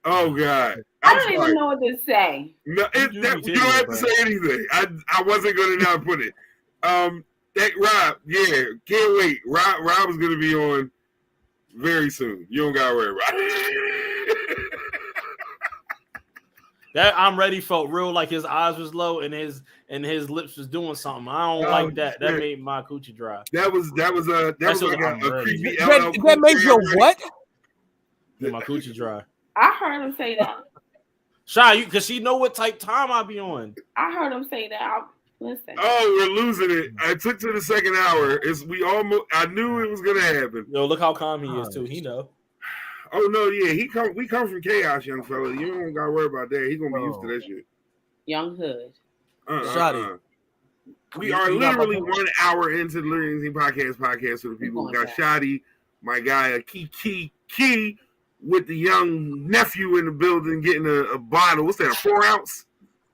Oh God. I don't even know what to say. No, you don't have to say anything. I wasn't gonna not put it. That Rob, yeah, can't wait. Rob is gonna be on very soon. You don't gotta worry about it. That I'm ready felt real like his eyes was low and his lips was doing something. I don't like that. That made my coochie dry. That was like a creepy. That made your what? Made my coochie dry. I heard him say that. Shy, because she know what type time I be on. I heard him say that. Listen. Oh, we're losing it. I took to the second hour. I knew it was gonna happen. Yo, look how calm he is too. He know. Oh no, yeah, we come from chaos, young fella. You don't gotta worry about that. He gonna be used to that shit. Young hood. Shadi. We are literally 1 hour into the Literally podcast for the people. We got Shadi, my guy, Key with the young nephew in the building getting a bottle. What's that? A 4 ounce?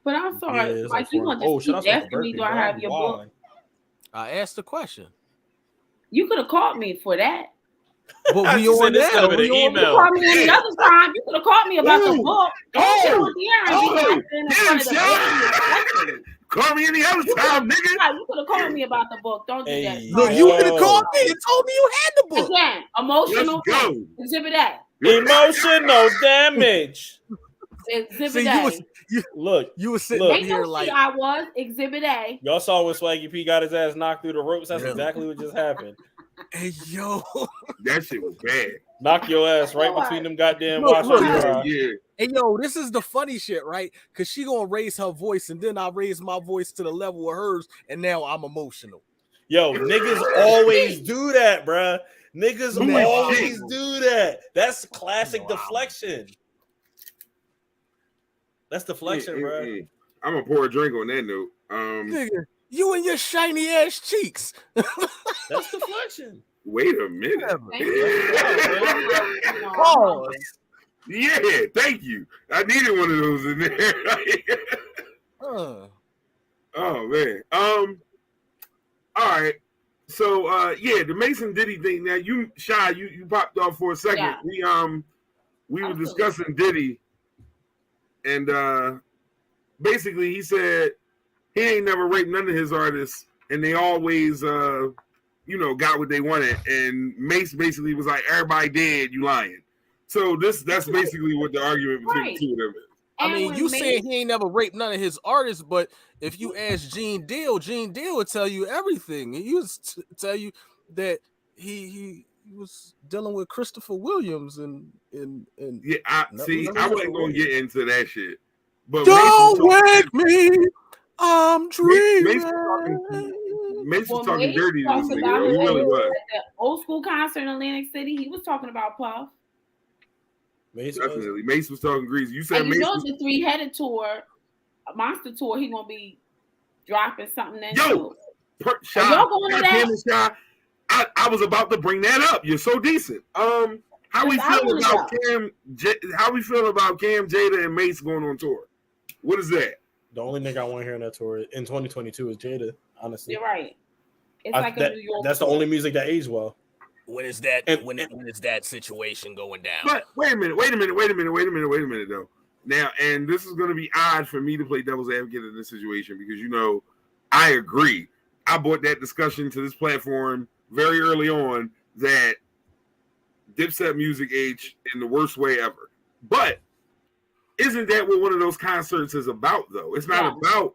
But I'm sorry, like you want to keep asking me, do I have your book? I asked the question. You could have called me for that. But we on now. You called me any other time. You could have called me about the book. Call me any other time, nigga. You could have called me about the book. Don't do that. No, you could have called me and told me you had the book. Again, emotional. Exhibit A. Emotional damage. Exhibit A. You were sitting up here like I was Exhibit A. Y'all saw when Swaggy P got his ass knocked through the ropes. That's exactly what just happened. Hey yo, that shit was bad. Knock your ass right between them goddamn washers. Yeah. Hey yo, this is the funny shit, right? Because she gonna raise her voice, and then I raise my voice to the level of hers, and now I'm emotional. Yo, niggas always do that, bruh. Niggas always do that. That's classic deflection. That's deflection, bro. I'm gonna pour a drink on that note. Nigga, you and your shiny ass cheeks. That's deflection. Wait a minute. Pause. Yeah, thank you. I needed one of those in there. Oh man. All right. So yeah, the Mason Diddy thing. Now you Shy, you popped off for a second. Yeah. We were discussing Diddy, and basically he said he ain't never raped none of his artists, and they always got what they wanted. And Mace basically was like, everybody dead, you lying. So that's basically what the argument between the two of them is. I mean, you said he ain't never raped none of his artists, but if you ask Gene Deal will tell you everything. He was tell you that he was dealing with Christopher Williams and yeah. I wasn't gonna get into that shit. But don't wake me, I'm dreaming. Mace was talking dirty to this nigga. He really was. At the old school concert in Atlantic City, he was talking about Puff. Definitely. Mace was talking greasy. You said Mace was the 3-headed tour, monster tour. He gonna be dropping something. Y'all going to that? I was about to bring that up. You're so decent. How we feel about Cam, Jada, and Mace going on tour? What is that? The only nigga I want to hear on that tour in 2022 is Jada. Honestly, you're right. It's like a New York. That's the only music that aged well. When is that? When is that situation going down? But wait a minute though. Now, and this is going to be odd for me to play devil's advocate in this situation because I agree. I brought that discussion to this platform very early on that Dipset music aged in the worst way ever. But isn't that what one of those concerts is about though? It's not about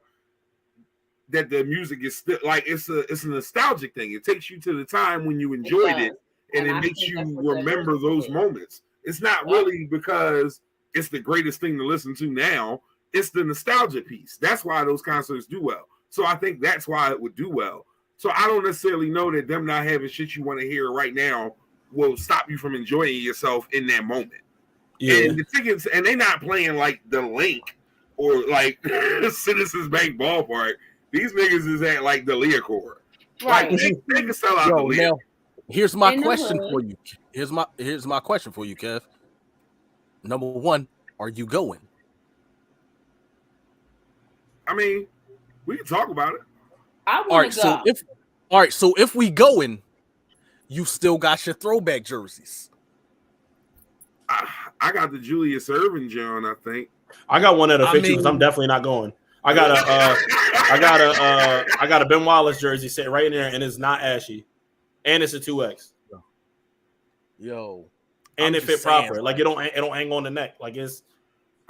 that the music is still like it's a nostalgic thing. It takes you to the time when you enjoyed it, and it makes you remember those moments. It's not really because it's the greatest thing to listen to now. It's the nostalgia piece. That's why those concerts do well. So I think that's why it would do well. So I don't necessarily know that them not having shit you want to hear right now will stop you from enjoying yourself in that moment. Yeah. And the tickets, and they're not playing like the Link or like Citizens Bank Ballpark. These niggas is at like the Leocore. Right. Like, they can sell out the Leocore. Here's my question for you. Here's my question for you, Kev. Number one, are you going? I mean, we can talk about it. I want to go. So if we going, you still got your throwback jerseys. I got the Julius Erving John, I think. I got one at a 50 because I'm definitely not going. I got a Ben Wallace jersey sitting right in there, and it's not ashy, and it's a 2X. Yo, and it fit proper. Like it don't hang on the neck. Like it's.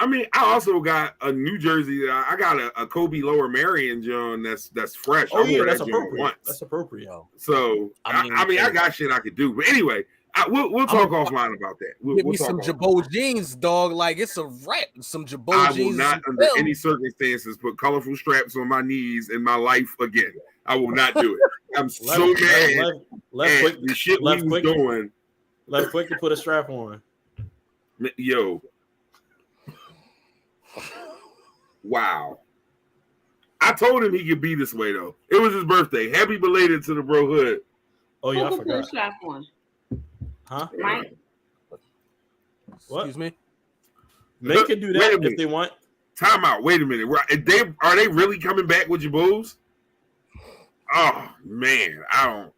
I mean, I also got a new jersey. I got a Kobe Lower Marion John that's fresh. Oh yeah, that's appropriate. That's appropriate. So I mean, I got shit I could do. But anyway, We'll talk offline about that. Give we'll me talk some offline. Jabot jeans, dog. Like it's a wrap. Some Jabot I jeans. will not, under any circumstances, put colorful straps on my knees in my life again. I will not do it. I'm so mad at the shit we was doing. Left quick to put a strap on. Yo. Wow. I told him he could be this way, though. It was his birthday. Happy belated to the bro hood. Oh, yeah, I Put a forgot. strap on. Huh? Right? What? Excuse me? They can do that if they want. Time out. Wait a minute. Are they really coming back with Jabos? Oh, man. I don't.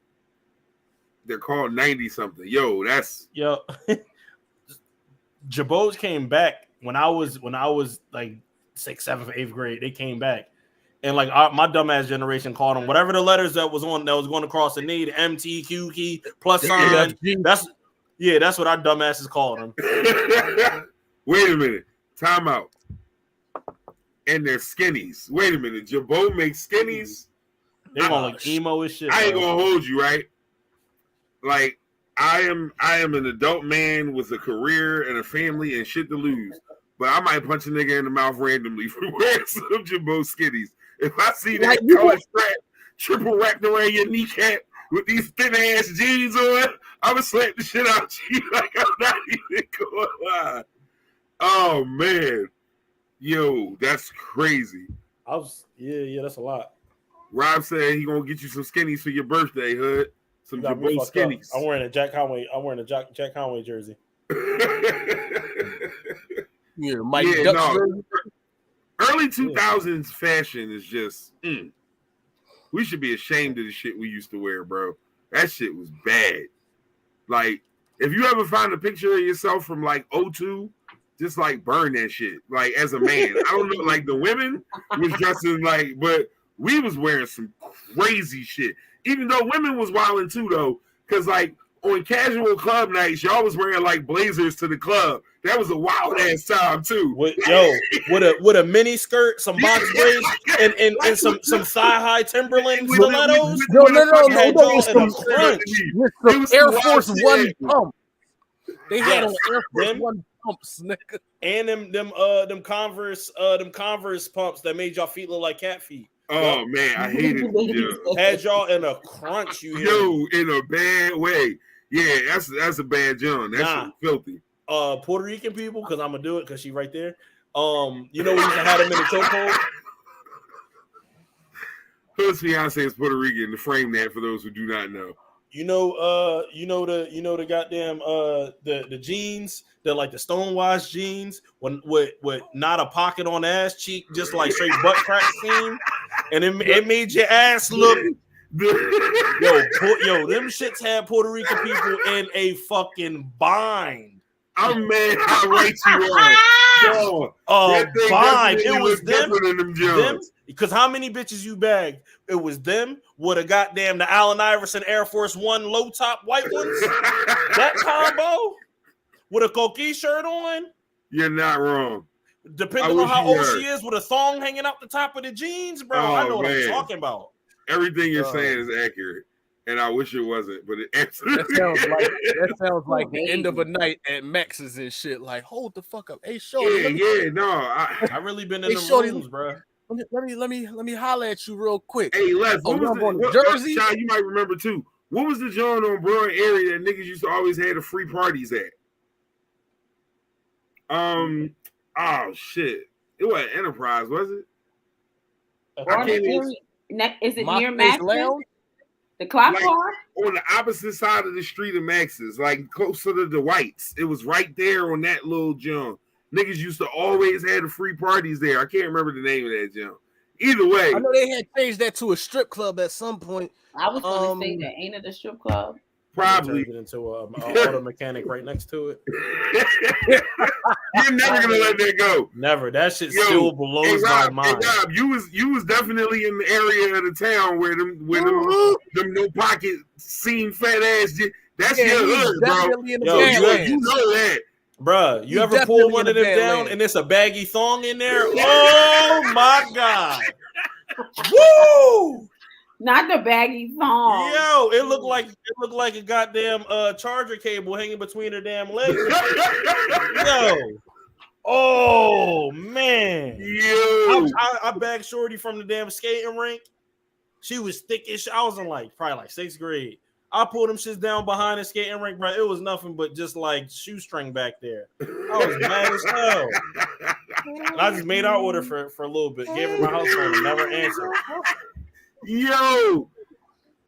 They're called 90-something. Yo, that's... Yo. Jabos came back when I was like 6th, 7th, 8th grade. They came back. And like my dumbass generation called them whatever the letters that was going across the knee, the MT, Q key, plus sign. That's what our dumbasses called them. Wait a minute. Time out. And they're skinnies. Wait a minute. Jabot makes skinnies. They're gonna look emo as shit. I ain't gonna hold you, right? Like I am an adult man with a career and a family and shit to lose. But I might punch a nigga in the mouth randomly for wearing some Jabot skinnies. If I see that color strap triple wrapped around your kneecap with these thin ass jeans on, I'm gonna slap the shit out you like I'm not even going lie. Oh man, yo, that's crazy. That's a lot. Rob said he gonna get you some skinnies for your birthday, hood. Some Jabot skinnies. I'm wearing a Jack Conway jersey. Yeah, Mike Ducks jersey. Early 2000s fashion is just, we should be ashamed of the shit we used to wear, bro. That shit was bad. Like, if you ever find a picture of yourself from like 02, just like burn that shit. Like, as a man, I don't know, like the women was dressing like, but we was wearing some crazy shit. Even though women was wilding too, though, because like on casual club nights, y'all was wearing like blazers to the club. That was a wild ass time too. With a mini skirt, some box braids, and some thigh high Timberland stilettos. No, some Air Force One pump. They had on Air Force One pumps, nigga. And them Converse pumps that made y'all feet look like cat feet. Oh man, I hated it. Had y'all in a crunch, you hear? Yo, in a bad way. Yeah, that's a bad joint. That's filthy. Puerto Rican people, because I'm gonna do it because she right there. You know we used to have them in the chokehold. His fiance is Puerto Rican. To frame that for those who do not know. You know the goddamn the jeans, the like the stonewashed jeans with not a pocket on the ass cheek, just like straight butt crack seam, and it made your ass look. Yo, them shits had Puerto Rican people in a fucking bind. I'm mad how right you are. Bind. It was them. Because how many bitches you bagged? It was them with a goddamn the Allen Iverson Air Force One low top white ones. That combo with a Coquille shirt on. You're not wrong. Depending on how old she is, with a thong hanging out the top of the jeans, bro. I know what I'm talking about. Everything you're saying is accurate, and I wish it wasn't, but it absolutely. That sounds like the end of a night at Max's and shit. Like, hold the fuck up, hey shorty. I really been in the rooms, bro. Let me holler at you real quick. Hey, Les, Jersey? Sean, you might remember too. What was the joint on Broad area that niggas used to always have the free parties at? Oh shit, it wasn't Enterprise, was it? Is it near Max's? The clock car? On the opposite side of the street of Max's, like closer to the Whites. It was right there on that little junk. Niggas used to always have the free parties there. I can't remember the name of that junk. Either way. I know they had changed that to a strip club at some point. I was going to say that. Ain't it a strip club? Probably. It into an auto mechanic right next to it. You're never gonna let that go. Never. That shit still blows my mind. Hey Rob, you was definitely in the area of the town where them no pocket seen fat ass. That's your hood, bro. You know that. Bruh, you ever pull one of them down and it's a baggy thong in there? Oh my god! Woo! Not the baggy thong. Yo, it looked like a goddamn charger cable hanging between her damn legs. Yo. Oh man. Yo. I bagged Shorty from the damn skating rink. She was thick as shit. I was in probably 6th grade. I pulled them shits down behind the skating rink, bro. It was nothing but just like shoestring back there. I was mad as hell. And I just made our order for a little bit. Gave her my house phone and never answered. Yo,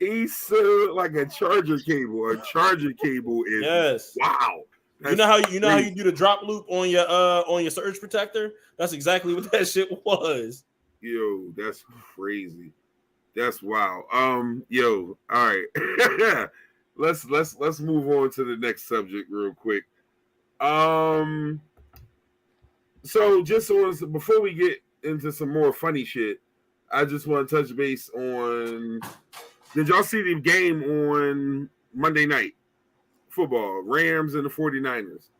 he said like a charger cable. A charger cable is wow. You know how you do the drop loop on your surge protector? That's exactly what that shit was. Yo, that's crazy. That's wow. Yo, all right. let's move on to the next subject real quick. So just before we get into some more funny shit, I just want to touch base on. Did y'all see the game on Monday night? Football, Rams and the 49ers.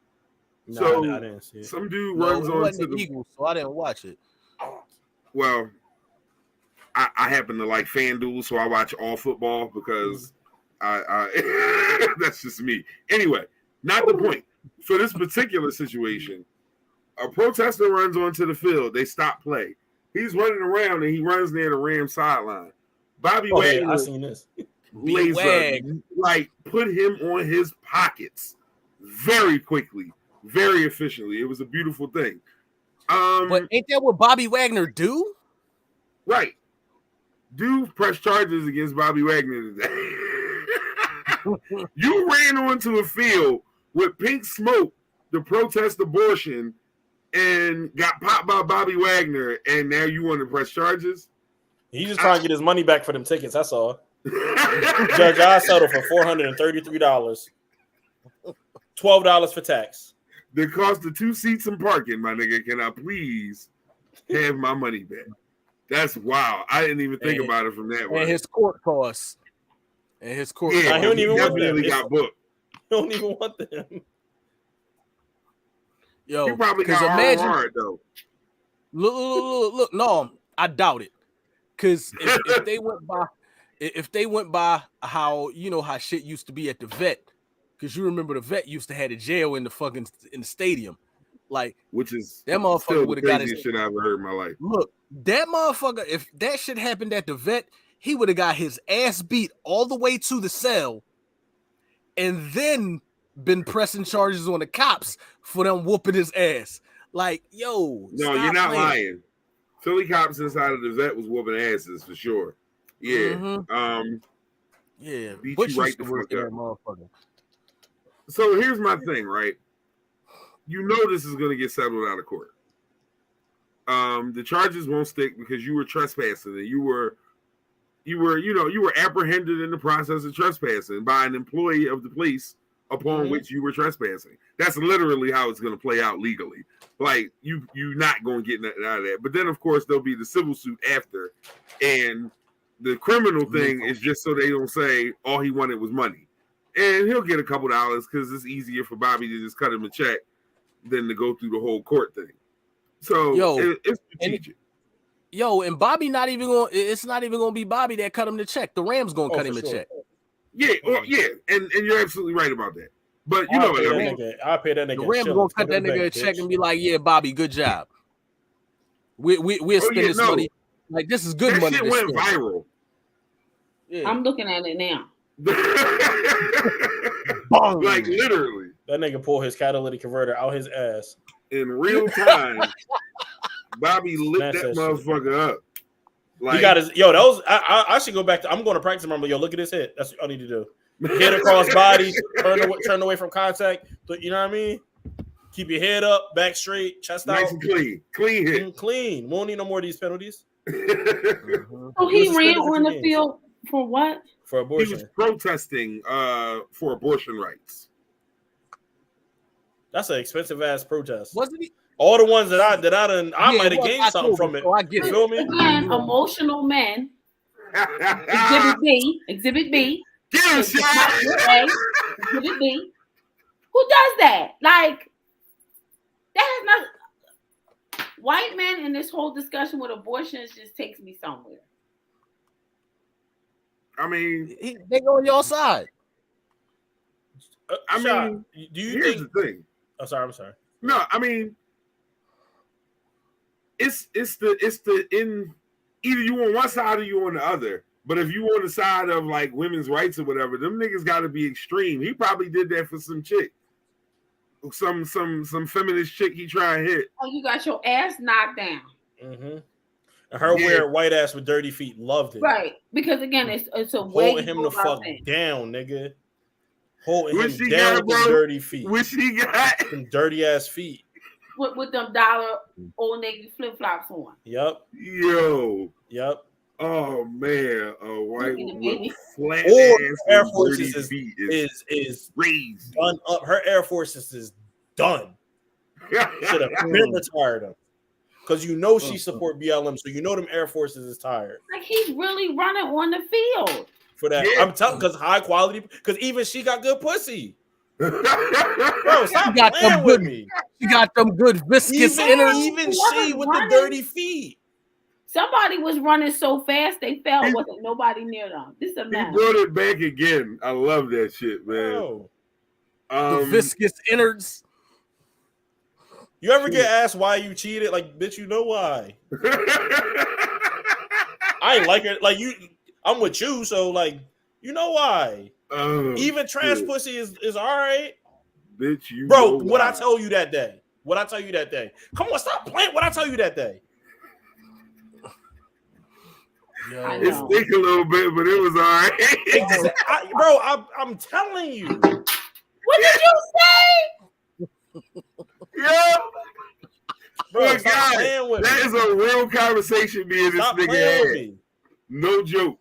No, So I didn't see it. Some dude runs on to the Eagles, so I didn't watch it. Well, I happen to like FanDuel, so I watch all football because I that's just me. Anyway, not the point. For this particular situation, a protester runs onto the field. They stop play. He's running around and he runs near the Rams sideline. Bobby Wagner, I seen this. Put him on his pockets very quickly, very efficiently. It was a beautiful thing. But ain't that what Bobby Wagner do? Right. Dude pressed charges against Bobby Wagner today. You ran onto a field with pink smoke to protest abortion and got popped by Bobby Wagner, and now you want to press charges? He's just trying to get his money back for them tickets. That's all. Judge, I settled for $433. $12 for tax. The cost of 2 seats and parking, my nigga. Can I please have my money back? That's wow. I didn't even think about it from that way. And his court costs. Yeah, he don't even definitely got booked. He don't even want them. Yo, he probably got hard though. Look. No, I doubt it. Because if they went by how how shit used to be at the vet, because you remember the vet used to have a jail in the stadium, which is that motherfucker would have got his shit I ever heard in my life. Look, that motherfucker, if that shit happened at the vet, he would have got his ass beat all the way to the cell, and then been pressing charges on the cops for them whooping his ass. Yo, no, you're not lying. Philly cops inside of the vet was whooping asses for sure. Yeah. Mm-hmm. Yeah. Beat you right the fuck up. Motherfucker. So here's my thing, right? You know this is gonna get settled out of court. The charges won't stick because you were trespassing and you were apprehended in the process of trespassing by an employee of the police upon which you were trespassing. That's literally how it's going to play out legally. You're not going to get nothing out of that. But then, of course, there'll be the civil suit after. And the criminal thing is just so they don't say all he wanted was money. And he'll get a couple dollars because it's easier for Bobby to just cut him a check than to go through the whole court thing. So it's strategic. And Bobby it's not even going to be Bobby that cut him the check. The Rams going to cut him a check. Yeah, and you're absolutely right about that. But you know what I mean. I'll pay that nigga. The Rams gonna cut that nigga a check and be like, "Yeah, Bobby, good job. We'll spend this money. This is good money." That shit went viral. Yeah. I'm looking at it now. Literally, that nigga pulled his catalytic converter out his ass in real time. Bobby lit that motherfucker up. He got his I should go back to. I'm going to practice. Remember, look at his head. That's what I need to do. Hit across body, turn away from contact. You know what I mean? Keep your head up, back straight, chest nice out, and clean hit, clean. Won't need no more of these penalties. So he ran on the field for what? For abortion. He was protesting for abortion rights. That's an expensive ass protest. Wasn't he? All the ones that I might have gained something from it. I get you feel me? Again, emotional men. Exhibit B. Exhibit B. Who does that? That is not white men in this whole discussion with abortions just takes me somewhere. I mean, they go on your side. I mean, do you here's think? the thing. Oh, sorry. I'm sorry. No, I mean, it's the in either you on one side or you on the other. But if you on the side of like women's rights or whatever, them niggas got to be extreme. He probably did that for some chick, some feminist chick he try and hit. Oh, you got your ass knocked down. Mm-hmm. And her weird white ass with dirty feet loved it. Right, because again, it's a way holding him the fuck down, nigga. Holding What him she down got, with them dirty feet. What she got? Them dirty ass feet. With them dollar Old Navy flip flops on. Yep. Yo. Yep. Oh man, a white with flat All ass Air and Forces dirty feet is crazy. Done up. Her Air Forces is done. Should have been retired them. Because you know she support BLM, so you know them Air Forces is tired. Like he's really running on the field. For that. Yeah. I'm telling because high quality, because even she got good pussy. Bro, stop playing with me. She got them good viscous innards. Even she with the dirty feet. Somebody was running so fast they fell. Wasn't nobody near them. This is a mess. He brought it back again. I love that shit, man. The viscous innards. You ever get asked why you cheated? Like, bitch, you know why. I ain't like it. Like I'm with you, so like, you know why. Even trash pussy is all right. Bitch, you bro, know what why. I tell you that day. What I tell you that day. Come on, stop playing what I tell you that day. It stink a little bit, but it was all right. Bro, I'm telling you. What did you say? Yeah. Bro, God, that is a real conversation me and this nigga had. No joke.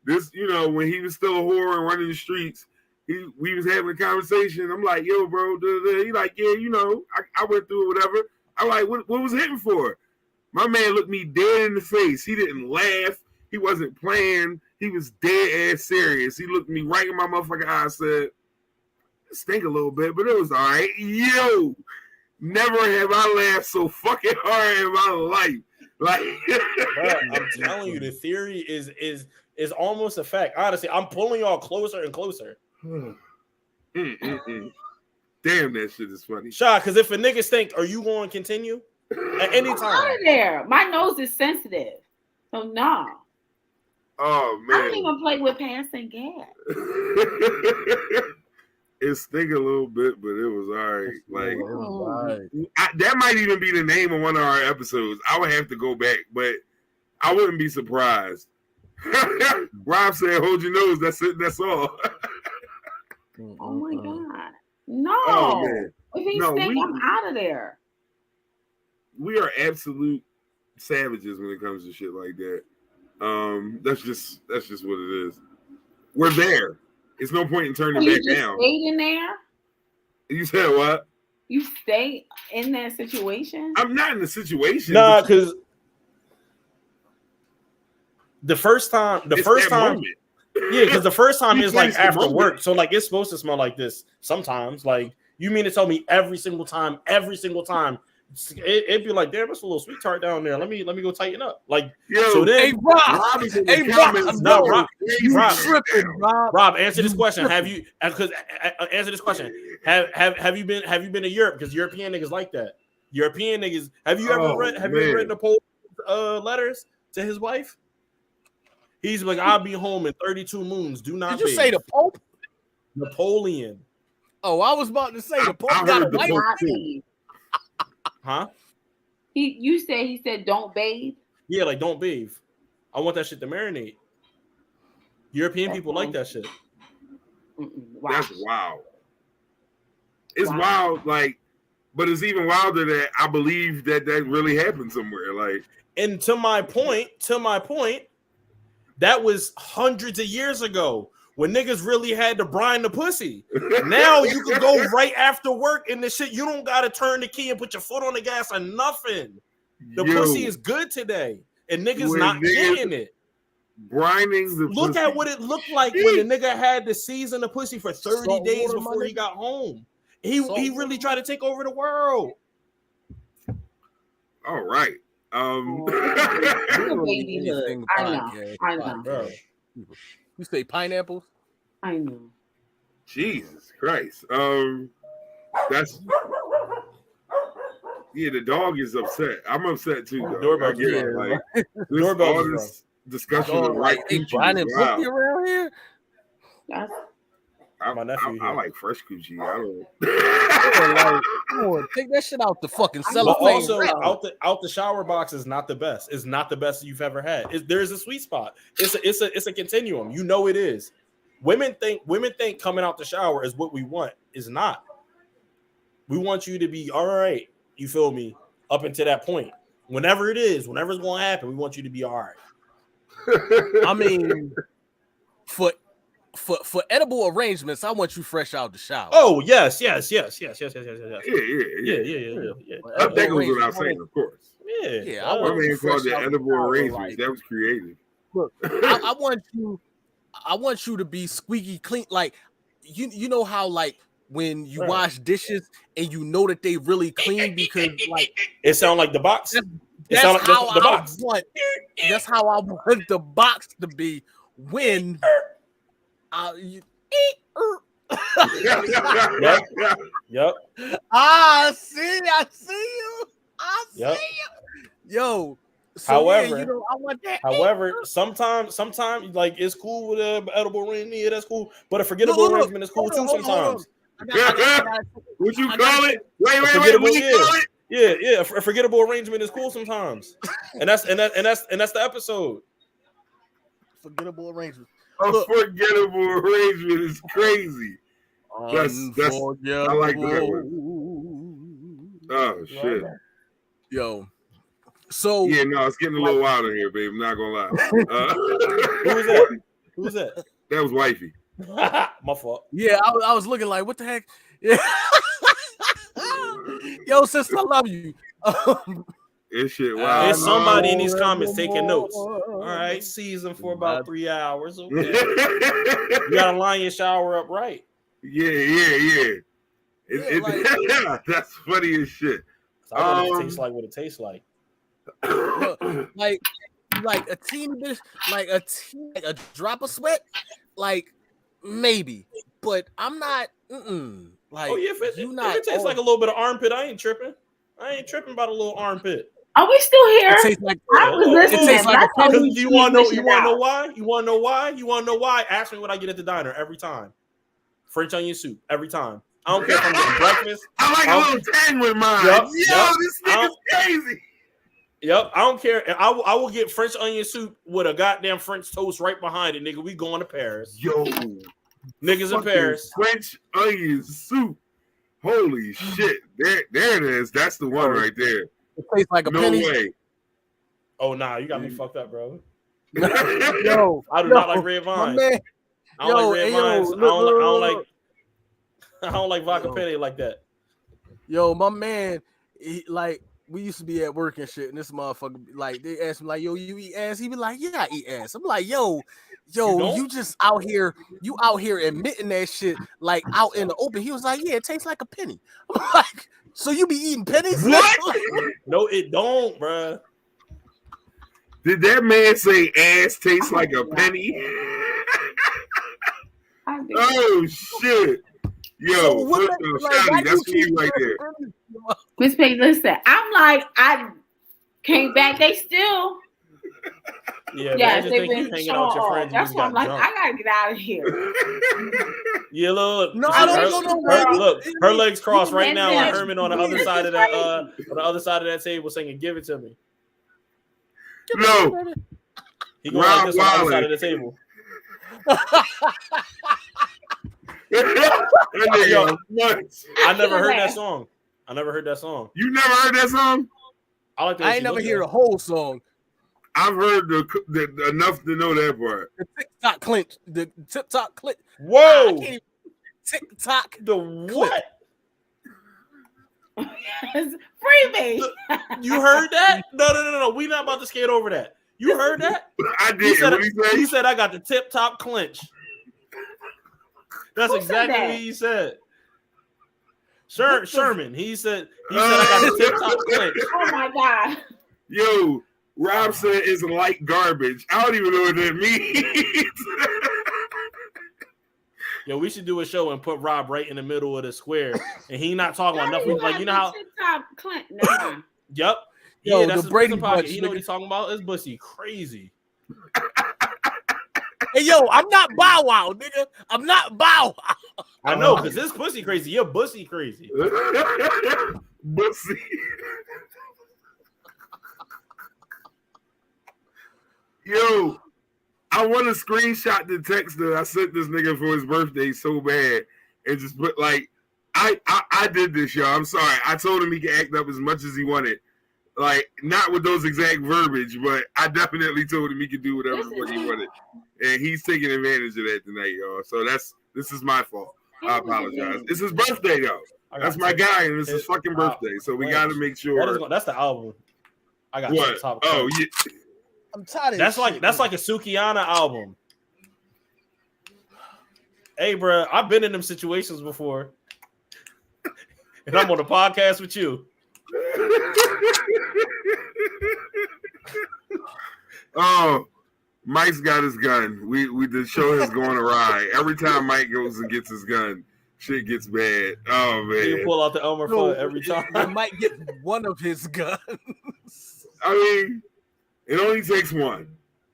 This, when he was still a whore and running the streets, we was having a conversation. I'm like, yo, bro. He like, yeah, I went through it, whatever. I'm like, what was hitting for? My man looked me dead in the face. He didn't laugh. He wasn't playing. He was dead ass serious. He looked me right in my motherfucking eye and said, it stink a little bit, but it was all right. Yo, never have I laughed so fucking hard in my life. Like, bro, I'm telling you, the theory is almost a fact. Honestly, I'm pulling y'all closer and closer. Damn, that shit is funny. Shaw, because if a nigga stink, are you going to continue at any time? Out of there. My nose is sensitive, so no. Oh man, I don't even play with passing gas. It stink a little bit, but it was all right. Like that might even be the name of one of our episodes. I would have to go back, but I wouldn't be surprised. Rob said, "Hold your nose." That's it. That's all. Oh my god, no! Oh, man. If he stink, I'm out of there. We are absolute savages when it comes to shit like that. That's just what it is. We're there. It's no point in turning back down. You stayed in there? You said what? You stayed in that situation? I'm not in the situation. Nah, because the first time, yeah, because the first time is like after work, so like it's supposed to smell like this sometimes. Like, you mean to tell me every single time, it'd be like, damn, it's a little sweet tart down there. Let me go tighten up. Like, so then, Rob, answer this question. Have you? Because answer this question. Have you been to Europe? Because European niggas like that. European niggas. Have you ever read Napoleon's letters to his wife? He's like, I'll be home in 32 moons. Do not. Did you say the Pope? Napoleon. Oh, I was about to say the Pope got a wife. Huh? He said don't bathe. Yeah, like don't bathe. I want that shit to marinate. European people like that shit. Wow. That's wild. It's wild, like, but it's even wilder that I believe that really happened somewhere. Like, and to my point, that was hundreds of years ago when niggas really had to brine the pussy. Now you can go right after work and the shit. You don't gotta turn the key and put your foot on the gas or nothing. The pussy is good today, and niggas not getting it. Brining the Look at what it looked like when the nigga had to season the pussy for 30 days before he got home. He really tried to take over the world. All right. I know. Bro. You say pineapples? I know. Jesus Christ. That's the dog is upset. I'm upset too, though. Doorbell's Like Doorbell's all this discussion of like white they coochie grinding is wild. pussy around here. That's My nephew I here. like fresh coochie. I don't. Like, come on, take that shit out the fucking But cellophane. also, out the shower box is not the best. It's not the best you've ever had. There's a sweet spot. It's a continuum. You know it is. Women think coming out the shower is what we want. It's not. We want you to be all right. You feel me? Up until that point, whenever it's going to happen, we want you to be all right. I mean, for edible arrangements, I want you fresh out the shower. Oh yes. Yeah. That goes without saying, of course. Yeah. My man called it edible arrangements. Like, that was creative. Look, I want you to be squeaky clean. Like you know how like when you wash dishes and you know that they really clean because like it sounds like the box. That's how I want the box to be when Yep. I see you. Yo. So however, I want that. However, sometimes like it's cool with an edible arrangement. Yeah, that's cool. But a forgettable arrangement is cool too sometimes. What you call it? Wait. What you call it? Yeah. A forgettable arrangement is cool sometimes, and that's the episode. Forgettable arrangement. Forgettable arrangement is crazy. That's I like that one. Oh shit. Yo. So it's getting a little wild in here, babe. I'm not gonna lie. Who was that? That was wifey. My fault. Yeah, I was looking like, what the heck? Yeah. Yo, sister, I love you. This shit wild. There's somebody in these comments taking notes. All right, season for about 3 hours. Okay. You gotta line your shower up right. Yeah. That's funny as shit. I want it to taste like what it tastes like. like a teeny bit, like a drop of sweat, like maybe, but I'm not. Like, if it tastes like a little bit of armpit, I ain't tripping. I ain't tripping about a little armpit. Are we still here? It tastes like. I was listening. It tastes like you want to know why? You want to know why? Ask me what I get at the diner every time. French onion soup every time. I don't care if I'm getting breakfast. I like a little tang with mine. This nigga's crazy. Yep, I don't care. I will get French onion soup with a goddamn French toast right behind it, nigga. We going to Paris. Yo, niggas in Paris. French onion soup. Holy shit! There it is. That's the one right there. It tastes like a penny. No way. Oh nah, you got me fucked up, bro. Yo, I do not like red wine. I don't like red wines. I don't like vodka penne like that. Yo, my man, we used to be at work and shit, and this motherfucker, like, they asked me, like, yo, you eat ass? He be like, yeah, I eat ass. I'm like, yo, you just out here admitting that shit, like, out in the open. He was like, yeah, it tastes like a penny. I'm like, so you be eating pennies? What? No, it don't, bruh. Did that man say ass tastes like a penny? Oh, shit. Yo, Shadi, that's you right there. Miss Peggy, listen, I'm like, I came back, they still. Yeah, they been hanging out with your friends. That's why I'm like, I gotta get out of here. Yeah, look. No, I don't know. Look, her legs crossed right now, and Herman on the other side of that, on the other side of that table, singing, "Give it to me." No, he going like this on the other side of the table. I never heard that song. You never heard that song? I ain't never hear the whole song. I've heard the enough to know that part. The TikTok clinch. The TikTok clinch. Whoa! TikTok. The what? Freebie. You heard that? No. We not about to skate over that. You heard that? I did. He said I got the tip top clinch. That's exactly what he said. Sherman. He said I got the tip top clinch. Oh my god. Yo, Rob said it's like garbage. I don't even know what that means. Yo, we should do a show and put Rob right in the middle of the square, and he not talking about nothing. Like you know how? Yep. Yo, Yeah, that's the his Brady pocket. Bunch, You know what nigga. he's talking about? It's bussy crazy. Hey, yo, I'm not Bow Wow, nigga. I'm not Bow Wow. I know, because this pussy crazy. You're bussy crazy. Bussy. Yo, I want to screenshot the text that I sent this nigga for his birthday so bad and just put like, I did this, y'all. I'm sorry. I told him he could act up as much as he wanted. Like, not with those exact verbiage, but I definitely told him he could do whatever the fuck he wanted. And he's taking advantage of that tonight, y'all. So this is my fault. I apologize. It's his birthday, though. That's my guy, and it's his fucking birthday. So we got to make sure. That's the album. I got what? Top Oh, yeah. I'm tired of that's like a Sukihana album. Hey, bro, I've been in them situations before, and I'm on a podcast with you. Oh, Mike's got his gun. We the show has gone awry. Every time Mike goes and gets his gun, shit gets bad. Oh man, you pull out the Elmer Fudd every time. He might get one of his guns. I mean, it only takes one.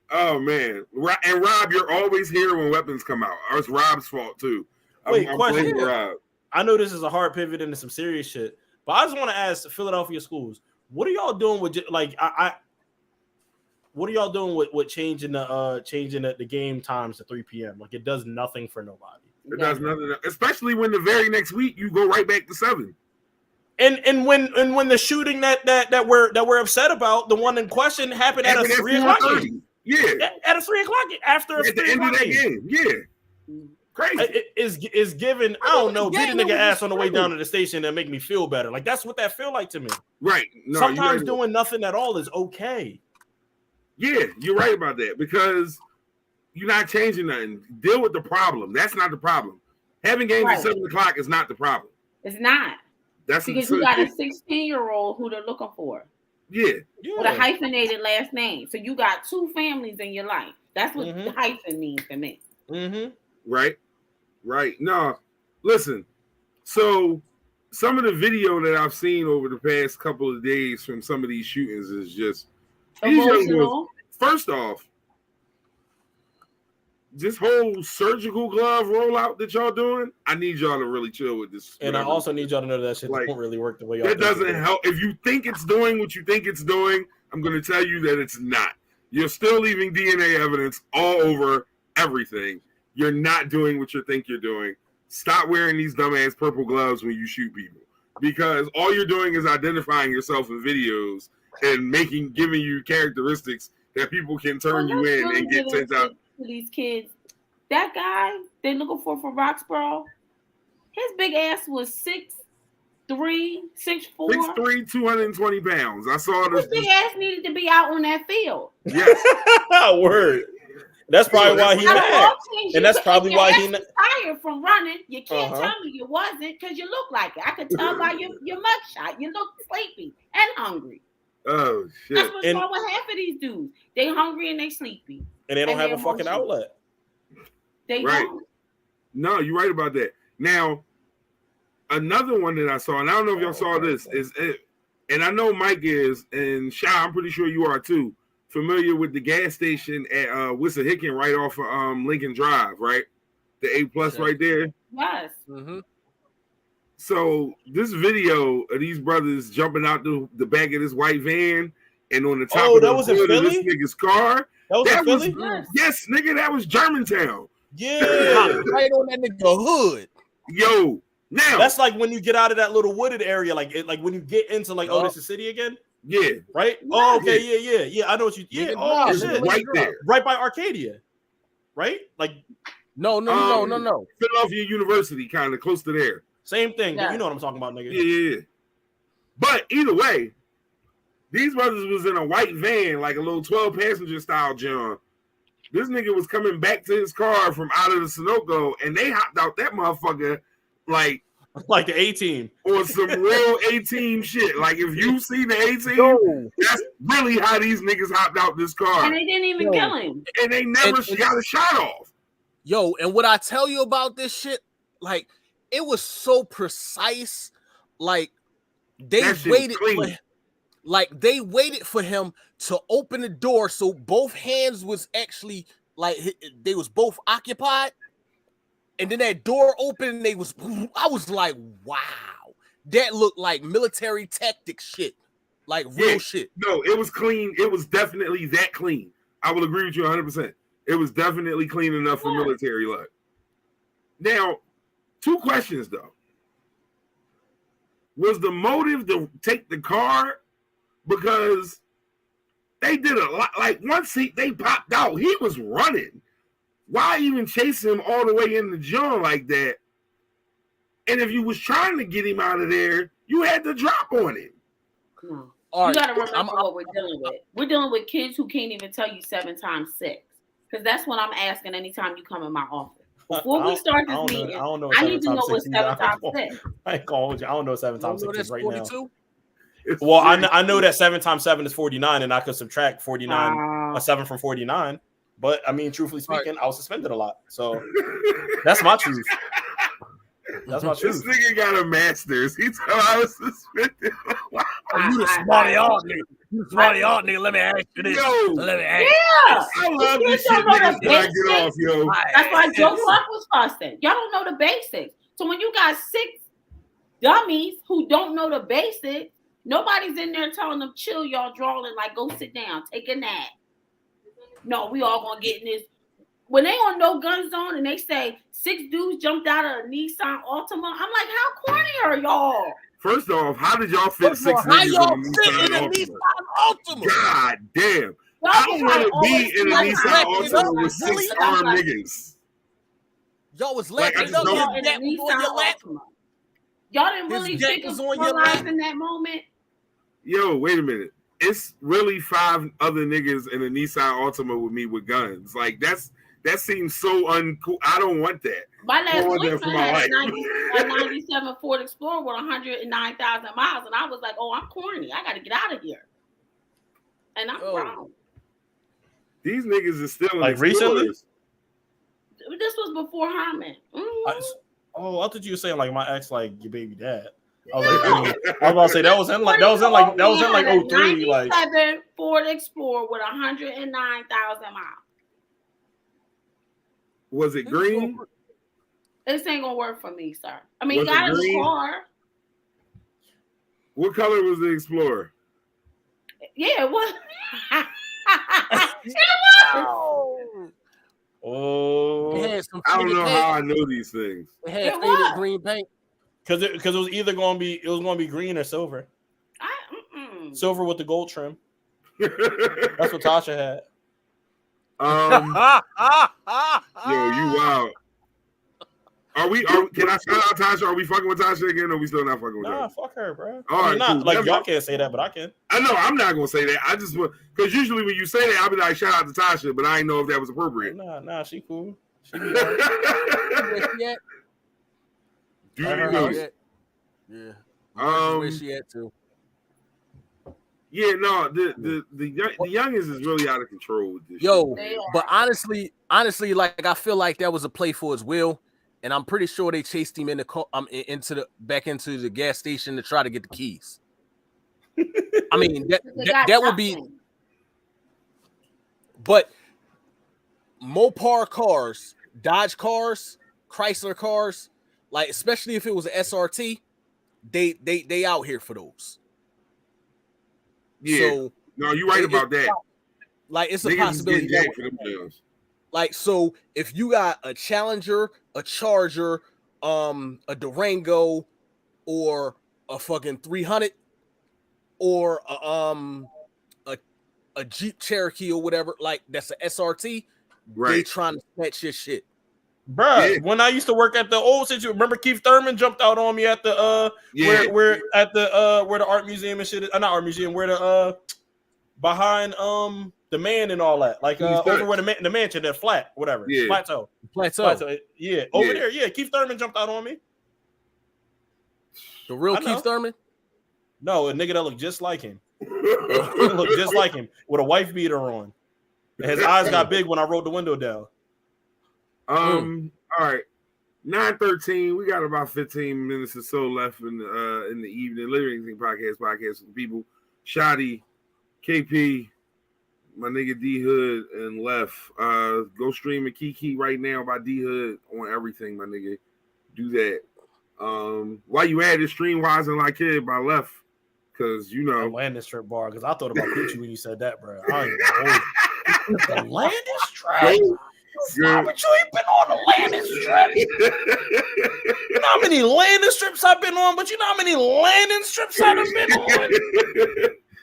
Oh man, and Rob, you're always here when weapons come out. Or it's Rob's fault too. Wait, I'm question. Rob. I know this is a hard pivot into some serious shit, but I just want to ask Philadelphia schools, what are y'all doing with like what are y'all doing with changing the game times to 3 p.m.? Like it does nothing for nobody. It does nothing, especially when the very next week you go right back to 7. And when the shooting that we're upset about, the one in question happened at a 3 o'clock game. Yeah, at a 3 o'clock after at the end of that game. Yeah, crazy. It is given. I don't know. Beat a nigga ass on the way down to the station and make me feel better. Like that's what that feel like to me. Right. No, sometimes doing nothing at all is okay. Yeah, you're right about that because you're not changing nothing. Deal with the problem. That's not the problem. Having games at 7 o'clock is not the problem. It's not. That's because you got a 16-year-old who they're looking for. Yeah. With a hyphenated last name. So you got 2 families in your life. That's what the hyphen means to me. Mm-hmm. Right. No, listen. So some of the video that I've seen over the past couple of days from some of these shootings is just these young boys. First off, this whole surgical glove rollout that y'all doing, I need y'all to really chill with this. And I also need y'all to know that shit won't really work the way y'all. That doesn't help. If you think it's doing what you think it's doing, I'm going to tell you that it's not. You're still leaving DNA evidence all over everything. You're not doing what you think you're doing. Stop wearing these dumbass purple gloves when you shoot people, because all you're doing is identifying yourself in videos and giving you characteristics that people can turn you in and get sent out. These kids, that guy they're looking for Roxborough, his big ass was 6'3", 6'4". 6'3", 220 pounds. I saw this. His big ass needed to be out on that field. Yes. Word. That's probably why he mad. And that's probably why he tired from running. You can't tell me you wasn't because you look like it. I could tell by your mugshot. You look sleepy and hungry. Oh shit! That's what's wrong with half of these dudes. They hungry and they sleepy. And they don't have a fucking outlet. They right. don't. No, you're right about that. Now, another one that I saw, and I don't know if y'all saw this, is it, and I know Mike is, and Shy, I'm pretty sure you are too, familiar with the gas station at Wissahickon right off of Lincoln Drive, right? The A+ right there. Yes. Mm-hmm. So this video of these brothers jumping out the back of this white van and on the top of the hood of this nigga's car. That was in Philly? Yes, nigga, that was Germantown. Yeah. Right on that nigga hood. Yo, now that's like when you get out of that little wooded area, like when you get into like, this is city again. Yeah. Right? Oh, okay, yeah. I know what you oh shit. Right there. Right by Arcadia. Right? Like No. Philadelphia University, kind of close to there. Same thing. Yeah. You know what I'm talking about, nigga. Yeah. But either way, these brothers was in a white van, like a little 12-passenger style John. This nigga was coming back to his car from out of the Sunoco, and they hopped out that motherfucker like the A-team. Or some real A-team shit. Like, if you see the A-team, that's really how these niggas hopped out this car. And they didn't even kill him. And they never got a shot off. Yo, and what I tell you about this shit, like, it was so precise. Like, they waited for him to open the door so both hands was actually like they was both occupied, and then that door opened and I was like, wow, that looked like military tactics shit, like real shit. No, it was clean. It was definitely that clean. I will agree with you 100%. It was definitely clean enough for military look. Now, 2 questions though. Was the motive to take the car? Because they did a lot. Like once they popped out, he was running. Why even chase him all the way in the joint like that? And if you was trying to get him out of there, you had to drop on him. You got to remember what we're dealing with. We're dealing with kids who can't even tell you 7 times 6. Because that's what I'm asking anytime you come in my office. Before we start this meeting, I need to know what 7 times 6. I ain't gonna hold you. I don't know 7 times 6 is right 42? now. Well, I know that 7 times 7 is 49, and I could subtract 49 7 from 49. But I mean, truthfully speaking, I was suspended a lot, so that's my truth. That's my truth. This nigga got a master's. He told I was suspended. You the smarty art nigga. You smarty art nigga. Let me ask you this. Let me ask I love this shit niggas when I get off, yo. That's why Joe Clark was fussing. Y'all don't know the basics. So when you got 6 dummies who don't know the basics, nobody's in there telling them, chill, y'all drawing, like, go sit down, take a nap. No, we all gonna get in this. When they on No Gun Zone and they say 6 dudes jumped out of a Nissan Altima, I'm like, how corny are y'all? First off, how did y'all fit 6 niggas in a Nissan Altima? God damn. I don't want to be in a Nissan Altima with 6 armed niggas. Y'all was laughing up. Y'all didn't really think of your life in that moment. Yo, wait a minute. It's really 5 other niggas in a Nissan Altima with me with guns. Like that seems so uncool. I don't want that. My last boyfriend had a 97 Ford Explorer with 109,000 miles, and I was like, "Oh, I'm corny. I got to get out of here." And I'm wrong. These niggas is still like recently. This was before Herman. Mm-hmm. I thought you were saying like my ex, like your baby dad. I was about to say that was in like 03. 97 Ford Explorer with 109,000 miles. Was it green? This ain't gonna work for me, sir. I mean, got a car. What color was the Explorer? Yeah, it was. Oh, I don't know how I know these things. It had faded green paint. Because it was either gonna be green or silver. Silver with the gold trim. That's what Tasha had. Yo, you wild. Can I shout out Tasha? Are we fucking with Tasha again, or are we still not fucking with her? Nah, fuck her, bro. All right, cool. Like y'all can't say that, but I can. I know I'm not gonna say that. I just want because usually when you say that, I'll be like, shout out to Tasha, but I didn't know if that was appropriate. Nah, she cool. She be Yeah. Where she at too? Yeah, no, the youngest is really out of control with this. Yo, but honestly, like I feel like that was a play for his will, and I'm pretty sure they chased him back into the gas station to try to get the keys. I mean that would be, but Mopar cars, Dodge cars, Chrysler cars, like especially if it was an SRT, they out here for those. Yeah, so, no, you're right about that. Like it's a possibility. Like so, if you got a Challenger, a Charger, a Durango, or a fucking 300, or a Jeep Cherokee or whatever, like that's an SRT. Right. They trying to snatch your shit. Bruh, when I used to work at the old situation, remember Keith Thurman jumped out on me at the where the art museum and shit is, not art museum, where the behind the man and all that, like over where the mansion, that flat, whatever, plateau. Yeah, over there, yeah. Keith Thurman jumped out on me. The real Keith Thurman? No, a nigga that looked just like him. Looked just like him with a wife beater on. And his eyes got big when I rolled the window down. All right. 9:13. We got about 15 minutes or so left in the evening. Literally Anything podcast with the people. Shadi, KP, my nigga D Hood, and Left. Go stream a Kiki right now by D Hood on everything, my nigga. Do that. While you at it, stream Wise and Like Kid by Left. Cause you know the Landis Strip bar, because I thought about Gucci when you said that, bro. I ain't gonna hold you. The Landis Strip. Why would you ain't been on the Landis Strip? You know how many Landis strips I've been on, but you know how many Landis strips I've been on?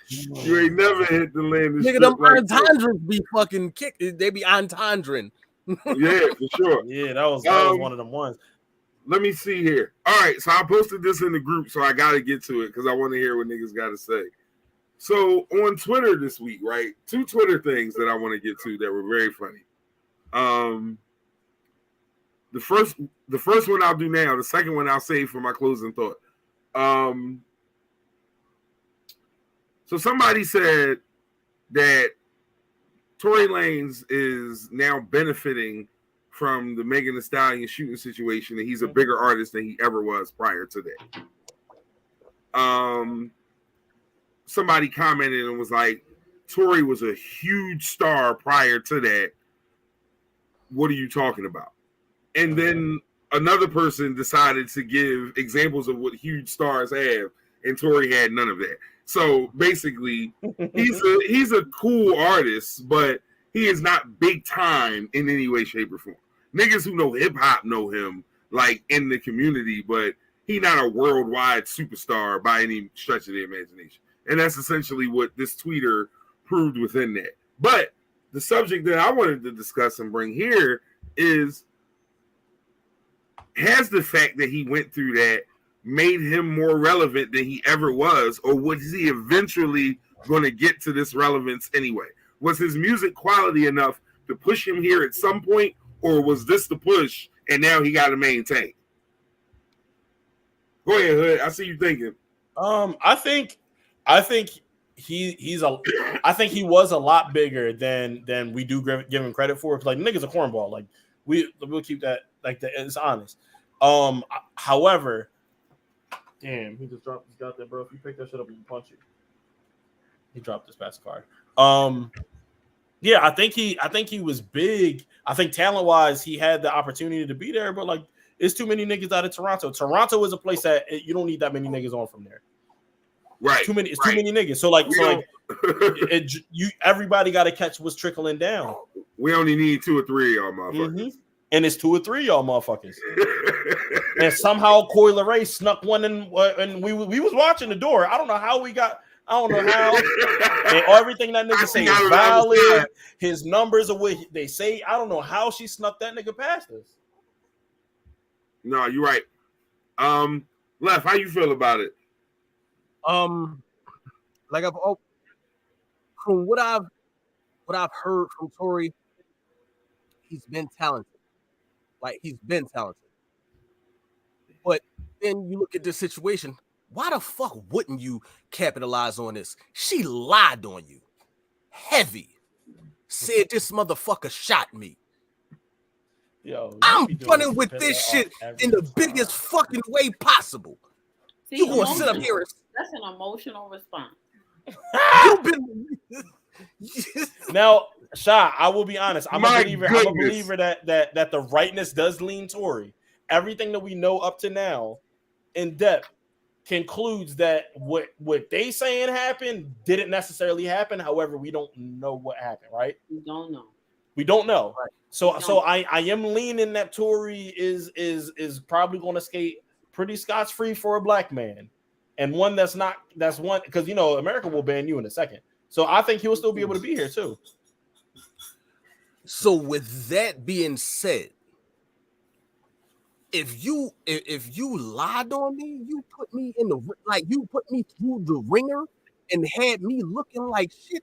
You ain't never hit the Landis Nigga, strip. them Like entendres be fucking kicked. They be entendring. Yeah, for sure. Yeah, that was one of them ones. Let me see here. All right, so I posted this in the group, so I got to get to it because I want to hear what niggas got to say. So on Twitter this week, right? 2 Twitter things that I want to get to that were very funny. The first one I'll do now. The second one I'll save for my closing thought. So somebody said that Tory Lanez is now benefiting from the Megan Thee Stallion shooting situation, and he's a bigger artist than he ever was prior to that. Somebody commented and was like, Tory was a huge star prior to that. What are you talking about? And then another person decided to give examples of what huge stars have, and Tory had none of that. So basically, he's a cool artist, but he is not big time in any way, shape, or form. Niggas who know hip hop know him like in the community, but he not a worldwide superstar by any stretch of the imagination. And that's essentially what this tweeter proved within that. But the subject that I wanted to discuss and bring here is, has the fact that he went through that made him more relevant than he ever was, or was he eventually going to get to this relevance anyway? Was his music quality enough to push him here at some point, or was this the push and now he got to maintain? Go ahead, Hood. I see you thinking. I think he was a lot bigger than we do give him credit for. Like, nigga's a cornball. Like, we'll keep that like that. It's honest. However, damn, he just got there, bro. If you pick that shit up, you can punch it. He dropped his pass card. Yeah, I think he was big. I think talent wise, he had the opportunity to be there, but like, it's too many niggas out of Toronto. Toronto is a place that you don't need that many niggas on from there. Right. Too many niggas. So everybody got to catch what's trickling down. We only need 2 or 3 of y'all motherfuckers. Mm-hmm. And it's 2 or 3 y'all motherfuckers. And somehow Coyle Ray snuck one in, and we was watching the door. I don't know how. And everything that nigga say is valid. His numbers are what they say. I don't know how she snuck that nigga past us. No, you're right. Left, how you feel about it? Like from what I've heard from Tory, he's been talented. Like, he's been talented. But then you look at this situation. Why the fuck wouldn't you capitalize on this? She lied on you. Heavy. Said this motherfucker shot me. Yo, I'm running with this shit in the biggest fucking way possible. See, you gonna sit up here and... That's an emotional response. You've been... Now, Sha, I will be honest. I'm a believer that the rightness does lean Tory. Everything that we know up to now, in depth, concludes that what they saying happened didn't necessarily happen. However, we don't know what happened, right? We don't know. Right. So I am leaning that Tory is probably going to skate pretty scotch-free for a black man, and one that's one, because you know America will ban you in a second. So I think he'll still be able to be here too. So with that being said, if you lied on me, you put me through the ringer and had me looking like shit,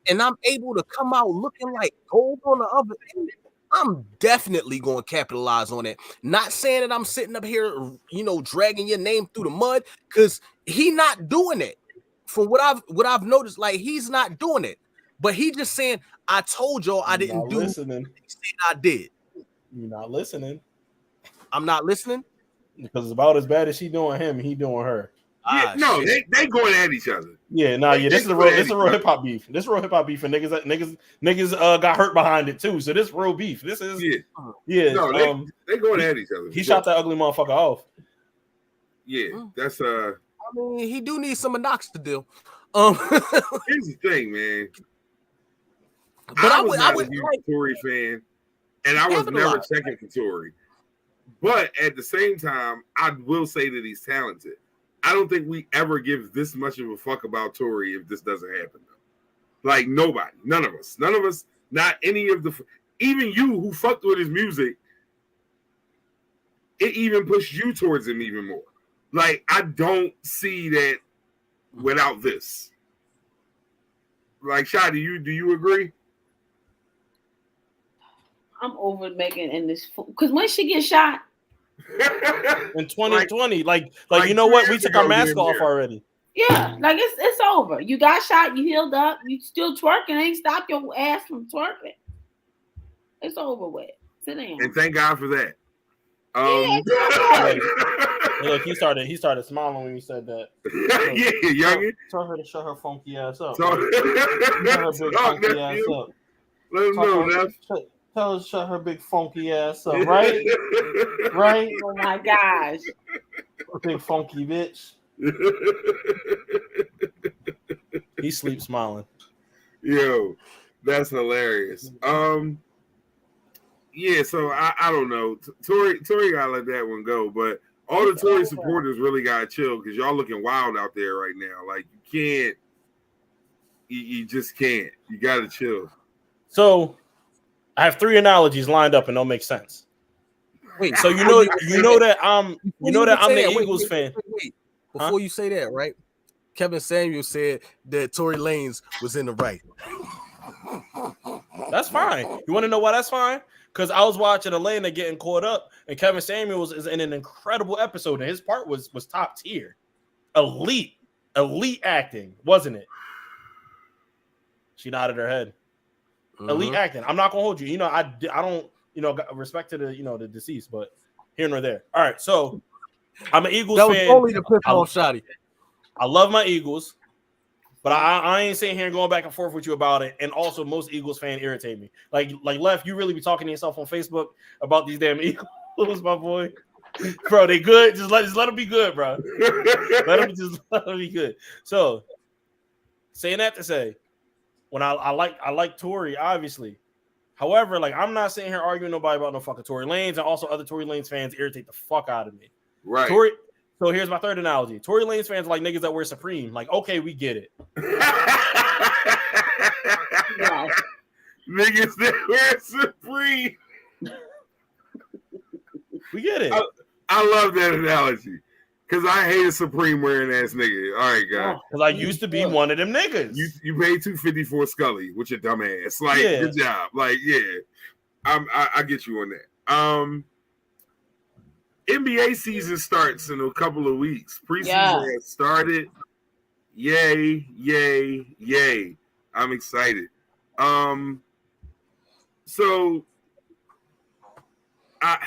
and I'm able to come out looking like gold on the other end, I'm definitely going to capitalize on it. Not saying that I'm sitting up here, dragging your name through the mud, because he not doing it. From what I've noticed, like, he's not doing it. But he just saying, I told y'all I didn't do what he said I did. You're not listening. I'm not listening because it's about as bad as she doing him, he doing her. Yeah, no, they going at each other. Yeah, this is a real hip hop beef. This is real hip hop beef, and niggas got hurt behind it too. So this real beef. This is No, they going at each other. He shot that ugly motherfucker off. Yeah, that's I mean, he do need some minoxidil. Here's the thing, man. But I was not a huge Tory fan, and I was never checking for Tory. But at the same time, I will say that he's talented. I don't think we ever give this much of a fuck about Tory if this doesn't happen, though. Like, nobody. None of us. Not any of the... Even you who fucked with his music, it even pushed you towards him even more. Like, I don't see that without this. Like, Shadi, do you agree? I'm over Megan in this... Because when she gets shot... in 2020, like you know what? We took our mask off already. Yeah, like it's over. You got shot, you healed up, you still twerking, ain't stop your ass from twerking. It's over with. Sit down. And thank God for that. Look, he started smiling when you said that. Yeah, youngin. Tell her to shut her funky ass up. Shut her big funky ass up. Let him know, Neff. Tell her to shut her big funky ass up, right? Right? Oh my gosh. Big funky bitch. He sleeps smiling. Yo, that's hilarious. Yeah, so I don't know. Tory gotta let that one go, but all the Tory supporters really gotta chill because y'all looking wild out there right now. Like you just can't. You gotta chill. So I have 3 analogies lined up and don't make sense. Wait, so you know that I'm the Eagles fan. Wait. Before you say that, right? Kevin Samuel said that Tory Lanez was in the right. That's fine. You want to know why that's fine? Because I was watching Elena getting caught up, and Kevin Samuels is in an incredible episode, and his part was top tier, elite acting, wasn't it? She nodded her head. Elite acting. I'm not gonna hold you. You know, I don't. You know, respect to the the deceased, but here nor there. All right, so I'm an Eagles fan. That was only the piss off Shadi. I love my Eagles, but I ain't sitting here and going back and forth with you about it. And also, most Eagles fans irritate me. Like Left, you really be talking to yourself on Facebook about these damn Eagles, my boy. Bro, they good. Just let them be good, bro. let them be good. So, saying that to say, when I like Tory, obviously. However, like I'm not sitting here arguing nobody about no fucking Tory Lanez, and also other Tory Lanez fans irritate the fuck out of me. Right. So here's my third analogy. Tory Lanez fans are like niggas that wear Supreme. Like, okay, we get it. Niggas that wear Supreme. We get it. I love that analogy. Because I hate a Supreme wearing ass nigga. All right, guys. Because I used to be one of them niggas. You paid $250 for Scully with your dumb ass. Like, good job. Like, yeah. I get you on that. NBA season starts in a couple of weeks. Preseason has started. Yay, yay, yay. I'm excited. So I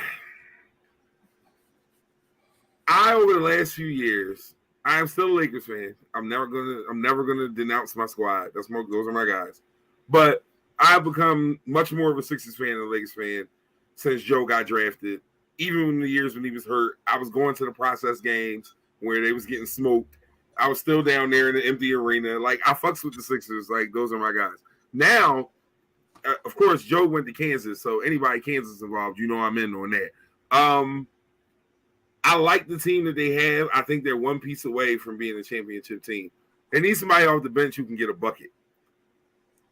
over the last few years, I am still a Lakers fan. I'm never gonna denounce my squad. Those are my guys. But I've become much more of a Sixers fan than a Lakers fan since Joe got drafted. Even in the years when he was hurt, I was going to the process games where they was getting smoked. I was still down there in the empty arena. Like, I fucks with the Sixers. Like, those are my guys. Now, of course, Joe went to Kansas, so anybody Kansas involved, you know I'm in on that. I like the team that they have. I think they're one piece away from being a championship team. They need somebody off the bench who can get a bucket.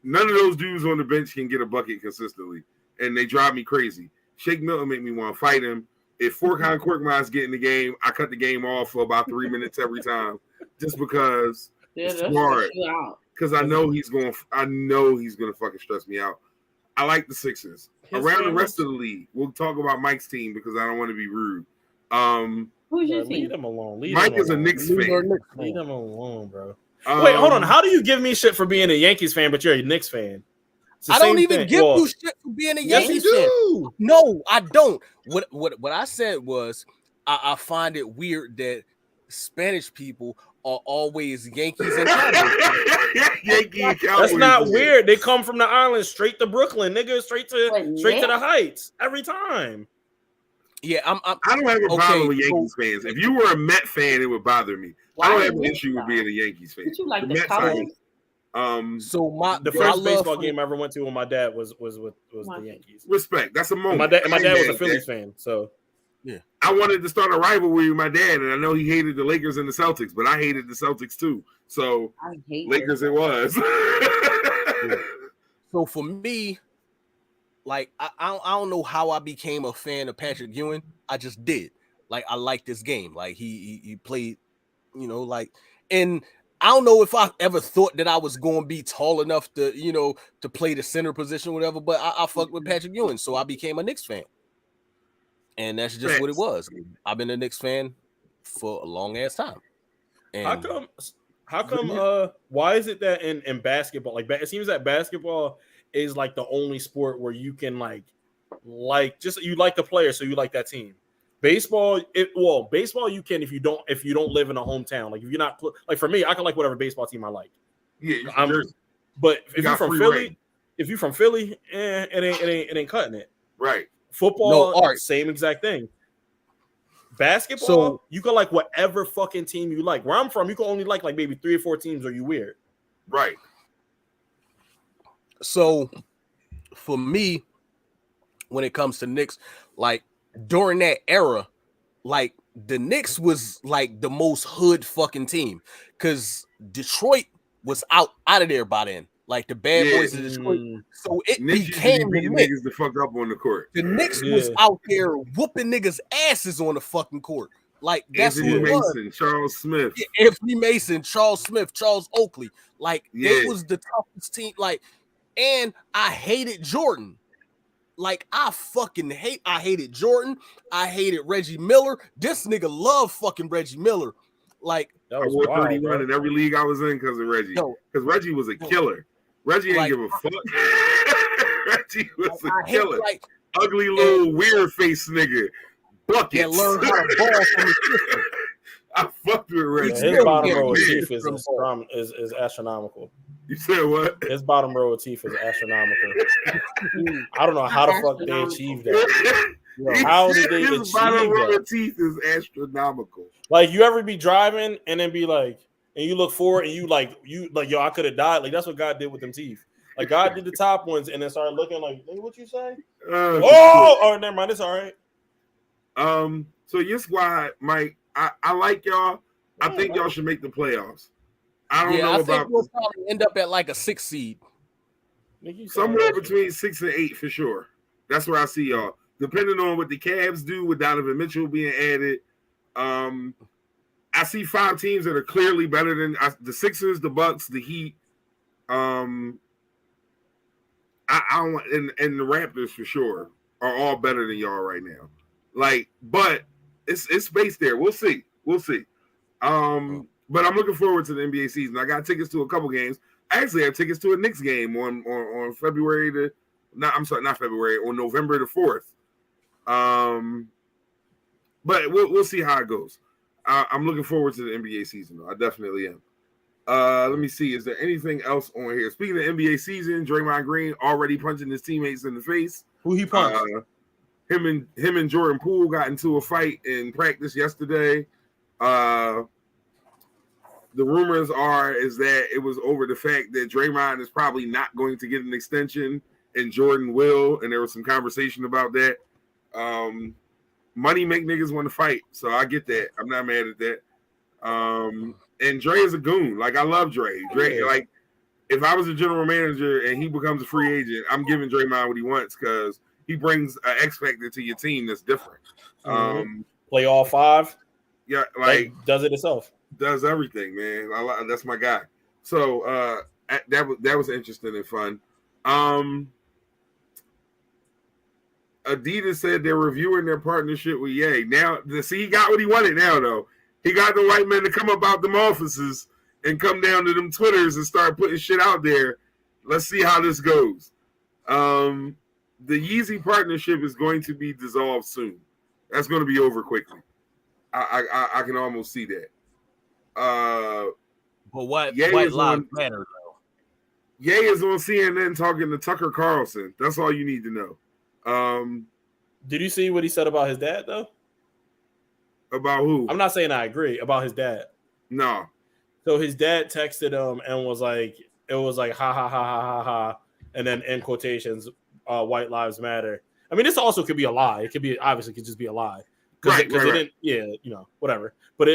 None of those dudes on the bench can get a bucket consistently, and they drive me crazy. Shake Milton make me want to fight him. If Furkan Korkmaz get in the game, I cut the game off for about 3 minutes every time, just because it's smart. Because I know he's going to fucking stress me out. I like the Sixers. Around the rest of the league, we'll talk about Mike's team because I don't want to be rude. Who's your team? Leave him alone. Mike is a Knicks fan. Leave him alone, bro. Wait, hold on. How do you give me shit for being a Yankees fan, but you're a Knicks fan? I don't even give you shit for being a Yankees fan. No, I don't. What I said was I find it weird that Spanish people are always Yankees and Cowboys. That's not weird. They come from the island straight to Brooklyn, nigga, straight to the Heights every time. Yeah, I don't have a problem with Yankees fans. If you were a Met fan, it would bother me. I don't have an issue with being a Yankees fan. Did you like the colors? So the first baseball game I ever went to when my dad was the Yankees. Respect. That's a moment. And my dad was a Phillies fan, so yeah. I wanted to start a rivalry with my dad, and I know he hated the Lakers and the Celtics, but I hated the Celtics too. So Lakers it was. Yeah. So for me, like I don't know how I became a fan of Patrick Ewing. I just did. Like I liked this game. Like he played, like, and I don't know if I ever thought that I was going to be tall enough to, to play the center position or whatever, but I fucked with Patrick Ewing, so I became a Knicks fan. And that's just what it was. I've been a Knicks fan for a long ass time. And how come why is it that in basketball, like it seems that basketball is like the only sport where you can like just you like the player, so you like that team. Baseball you can if you don't live in a hometown. Like if you're not like for me, I can like whatever baseball team I like. Yeah, but if you're from Philly, it ain't cutting it. Right. Football, same exact thing. Basketball, so, you can like whatever fucking team you like. Where I'm from, you can only like maybe 3 or 4 teams, or you weird. Right. So for me, when it comes to Knicks, like during that era, like the Knicks was like the most hood fucking team because Detroit was out of there by then. Like the bad boys of Detroit. So it became the niggas to fuck up on the court. The Knicks was out there whooping niggas' asses on the fucking court. Like that's Anthony who it Mason, was. Charles Smith. Yeah, Anthony Mason, Charles Smith, Charles Oakley. Like it was the toughest team. Like, and I hated Jordan. Like I hated Jordan. I hated Reggie Miller. This nigga loved fucking Reggie Miller. Like I wore 31 in every league I was in because of Reggie. Because Reggie was a killer. Reggie ain't give a fuck. Reggie was a killer. Ugly little weird face nigga. Buckets. Learn how to ball from the system. I fucked with Reggie. His bottom row of teeth is astronomical. You said what? His bottom row of teeth is astronomical. I don't know how the fuck they achieved that. How did they achieve that? His bottom row of teeth is astronomical. Like you ever be driving and then be like, and you look forward and you like, yo, I could have died. Like that's what God did with them teeth. Like God did the top ones and then started looking like, hey, what you say? Oh, never mind. It's all right. So your squad, Mike, I like y'all. I think y'all should make the playoffs. I don't know I think we'll probably end up at like a 6 seed. Somewhere between 6 and 8 for sure. That's where I see y'all. Depending on what the Cavs do with Donovan Mitchell being added. I see 5 teams that are clearly better than the Sixers, the Bucks, the Heat. I don't, and the Raptors for sure are all better than y'all right now. Like, but it's space there. We'll see. But I'm looking forward to the NBA season. I got tickets to a couple games. I actually have tickets to a Knicks game on November the 4th. But we'll see how it goes. I'm looking forward to the NBA season, though. I definitely am. Let me see. Is there anything else on here? Speaking of NBA season, Draymond Green already punching his teammates in the face. Who he punched? Him and Jordan Poole got into a fight in practice yesterday. The rumors is that it was over the fact that Draymond is probably not going to get an extension and Jordan will, and there was some conversation about that. Money make niggas want to fight, so I get that. I'm not mad at that. And Dre is a goon. Like, I love Dre. Like, if I was a general manager and he becomes a free agent, I'm giving Draymond what he wants because he brings an X factor to your team that's different. Play all 5. Yeah, like does it itself. Does everything, man. That's my guy. So that was interesting and fun. Adidas said they're reviewing their partnership with Ye. Now, he got what he wanted now, though. He got the white men to come up out them offices and come down to them Twitters and start putting shit out there. Let's see how this goes. The Yeezy partnership is going to be dissolved soon. That's going to be over quickly. I can almost see that. But what Ye white is lives on matter though? Ye is on CNN talking to Tucker Carlson. That's all you need to know. Did you see what he said about his dad though? About who? I'm not saying I agree about his dad. No. So his dad texted him and was like, it was like ha ha ha ha ha ha, and then in quotations, white lives matter. I mean, this also could be a lie. It could be obviously could just be a lie because Right. it didn't. Yeah, you know, whatever. But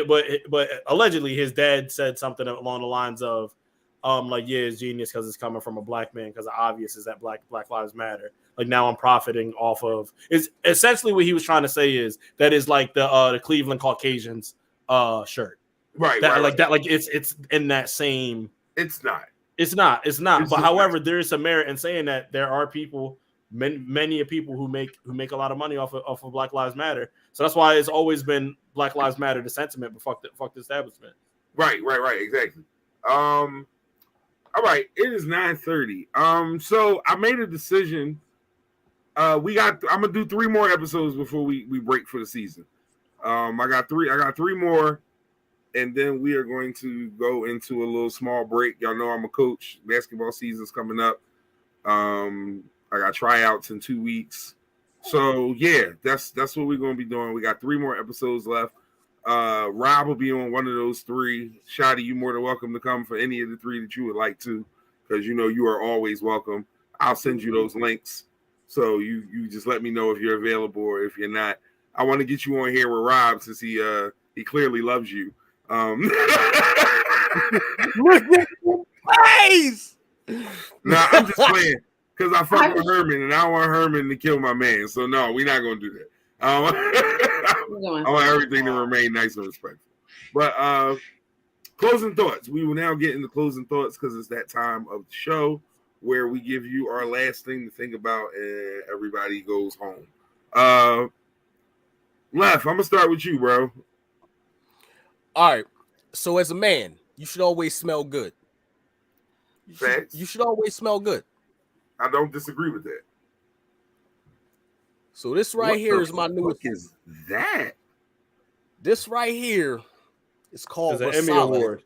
allegedly his dad said something along the lines of, like yeah, it's genius because it's coming from a black man because the obvious is that black lives matter. Like now I'm profiting off of. Is essentially what he was trying to say is that is like the Cleveland Caucasians shirt. Right. That right, like right. that like it's in that same. It's not. It's not. But however, not. there is some merit in saying that there are people, many people who make a lot of money off of Black Lives Matter. So that's why it's always been Black Lives Matter the sentiment, but fuck the establishment. Right. Exactly. All right. It is 9:30. So I made a decision. I'm gonna do 3 more episodes before we break for the season. I got three more. And then we are going to go into a little small break. Y'all know I'm a coach. Basketball season's coming up. I got tryouts in 2 weeks. So yeah, that's what we're gonna be doing. We got 3 more episodes left. Rob will be on one of those 3. Shadi, you more than welcome to come for any of the 3 that you would like to, because you know you are always welcome. I'll send you those links. So you just let me know if you're available or if you're not. I want to get you on here with Rob since he clearly loves you. Please. Nah, I'm just playing because I fuck with Herman and I don't want Herman to kill my man. So no, we're not gonna do that. I want everything to remain nice and respectful. But closing thoughts. We will now get into closing thoughts because it's that time of the show where we give you our last thing to think about and everybody goes home. Left, I'm gonna start with you, bro. All right. So as a man, you should always smell good. You should always smell good. I don't disagree with that. So this right here is my newest. What is that? This right here is called an Emmy Award.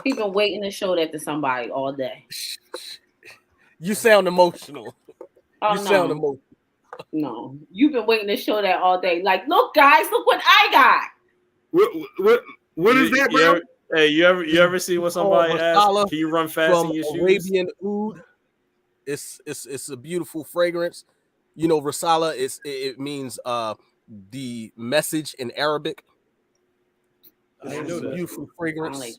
He's been waiting to show that to somebody all day. You sound emotional. Oh, you sound emotional. No, you've been waiting to show that all day. Like, look, guys, look what I got. What is that, bro? You ever see what somebody asks? Can you run fast in your shoes? Arabian oud. It's a beautiful fragrance. You know, Rasala it means the message in Arabic. It's a beautiful fragrance.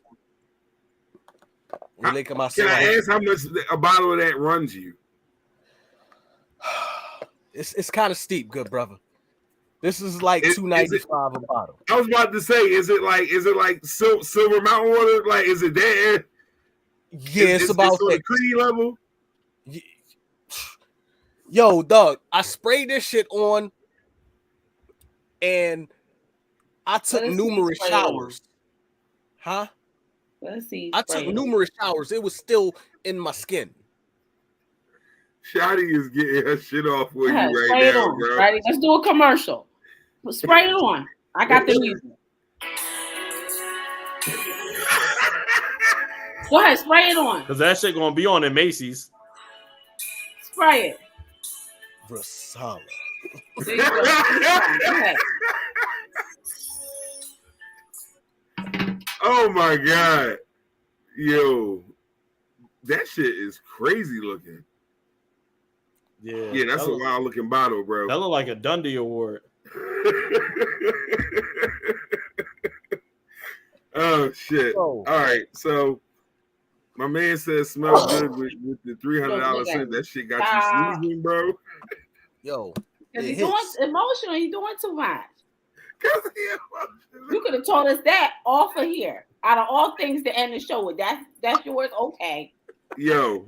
Can I ask how much a bottle of that runs you? It's kind of steep, good brother. This is like $2.95 a bottle. I was about to say, is it like Silver Mountain water? Like, is it there? Yeah, it's about on the creamy level. Yo, dog, I sprayed this shit on, and I took numerous showers. Huh? Let's see. I took numerous showers. It was still in my skin. Shadi is getting her shit off with you right now, bro. Right? Let's do a commercial. Spray it on. I got the music. Go ahead, spray it on. Because that shit gonna be on in Macy's. Spray it. Rasala. Oh my god. Yo. That shit is crazy looking. Yeah, that's a wild looking bottle, bro. That look like a Dundee Award. Oh shit! All right, so my man says smell good with the $300 scent. That shit got you sneezing, bro. Yo, he's doing emotional. He's doing too much. You could have told us that off of here. Out of all things to end the show with, that's yours. Okay. Yo,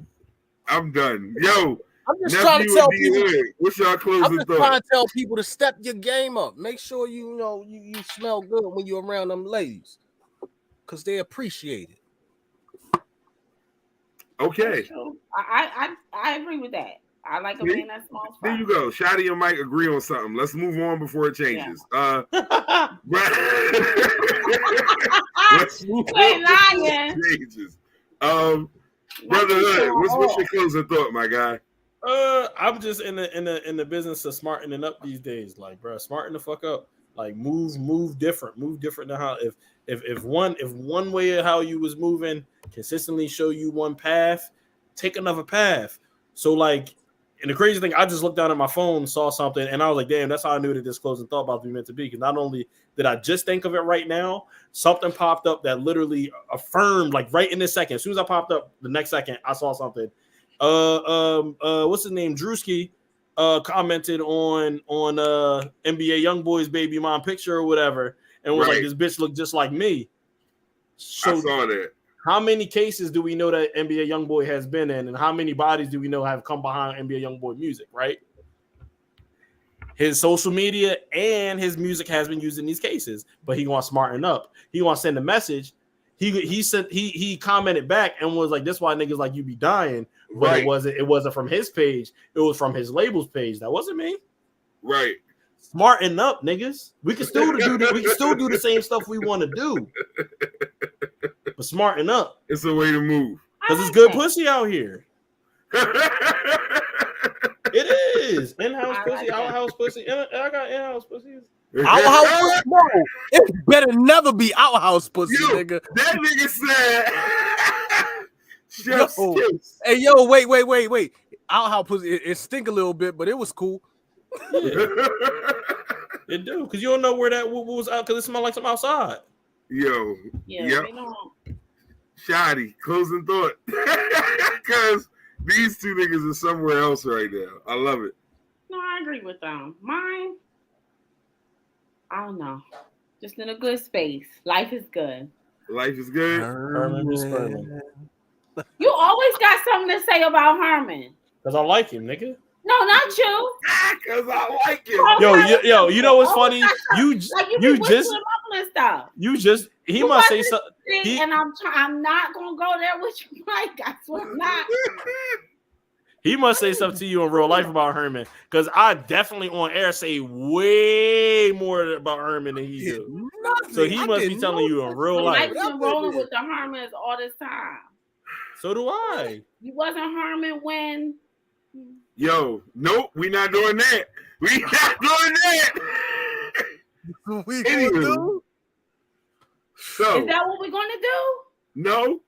I'm done. Yo. I'm just trying to tell people. What's your closing thought? Trying to tell people to step your game up. Make sure you know you smell good when you're around them ladies, because they appreciate it. Okay. I agree with that. I like a man that smells There fresh. you go. Shadi and Mike agree on something. Let's move on before it changes. Yeah. Let's move on before it changes. Brother Hood, what's your closing thought, my guy? I'm just in the business of smartening up these days. Like, bro, smarten the fuck up. Like, move different than how if one way of how you was moving consistently show you one path, take another path. So like, and the crazy thing, I just looked down at my phone, saw something, and I was like, damn, that's how I knew that this closing thought about to be meant to be. Because not only did I just think of it right now, something popped up that literally affirmed, like right in this second. As soon as I popped up, the next second, I saw something. What's his name? Drewski commented on NBA YoungBoy's baby mom picture or whatever, and was like, this bitch looked just like me. So I saw that. How many cases do we know that NBA YoungBoy has been in, and how many bodies do we know have come behind NBA YoungBoy music, right? His social media and his music has been used in these cases, but he wants to smarten up. He wants to send a message. He said he commented back and was like, "This why niggas like you be dying." But it wasn't from his page. It was from his label's page. That wasn't me. Right. Smarten up, niggas. We can still do the same stuff we want to do. But smarten up. It's a way to move. Because it's good pussy out here. It is. In-house pussy, outhouse pussy. I got in-house pussy. Outhouse pussy? No. It better never be outhouse pussy, nigga. That nigga said chef's kiss. Hey, yo, wait. Outhouse pussy, it stink a little bit, but it was cool. Yeah. It do. Because you don't know where that was out, because it smelled like something outside. Yo. Yeah, yep. Shadi, closing thought. Because these two niggas are somewhere else right now. I love it. No, I agree with them. Mine, I don't know. Just in a good space. Life is good. Life is good. Herman. You always got something to say about Herman. Because I like him, nigga. No, not you. Because I like him. Yo, you know what's funny? You just he must say something. And I'm not gonna go there with you, Mike. I swear not. He must say something to you in real life about Herman, because I definitely on air say way more about Herman than he do. So he must be telling you in real life. Mike's been rolling with the Hermans all this time. So do I. You wasn't Herman when. Yo, nope, we not doing that. We not doing that. We gonna do? So is that what we're gonna do? No,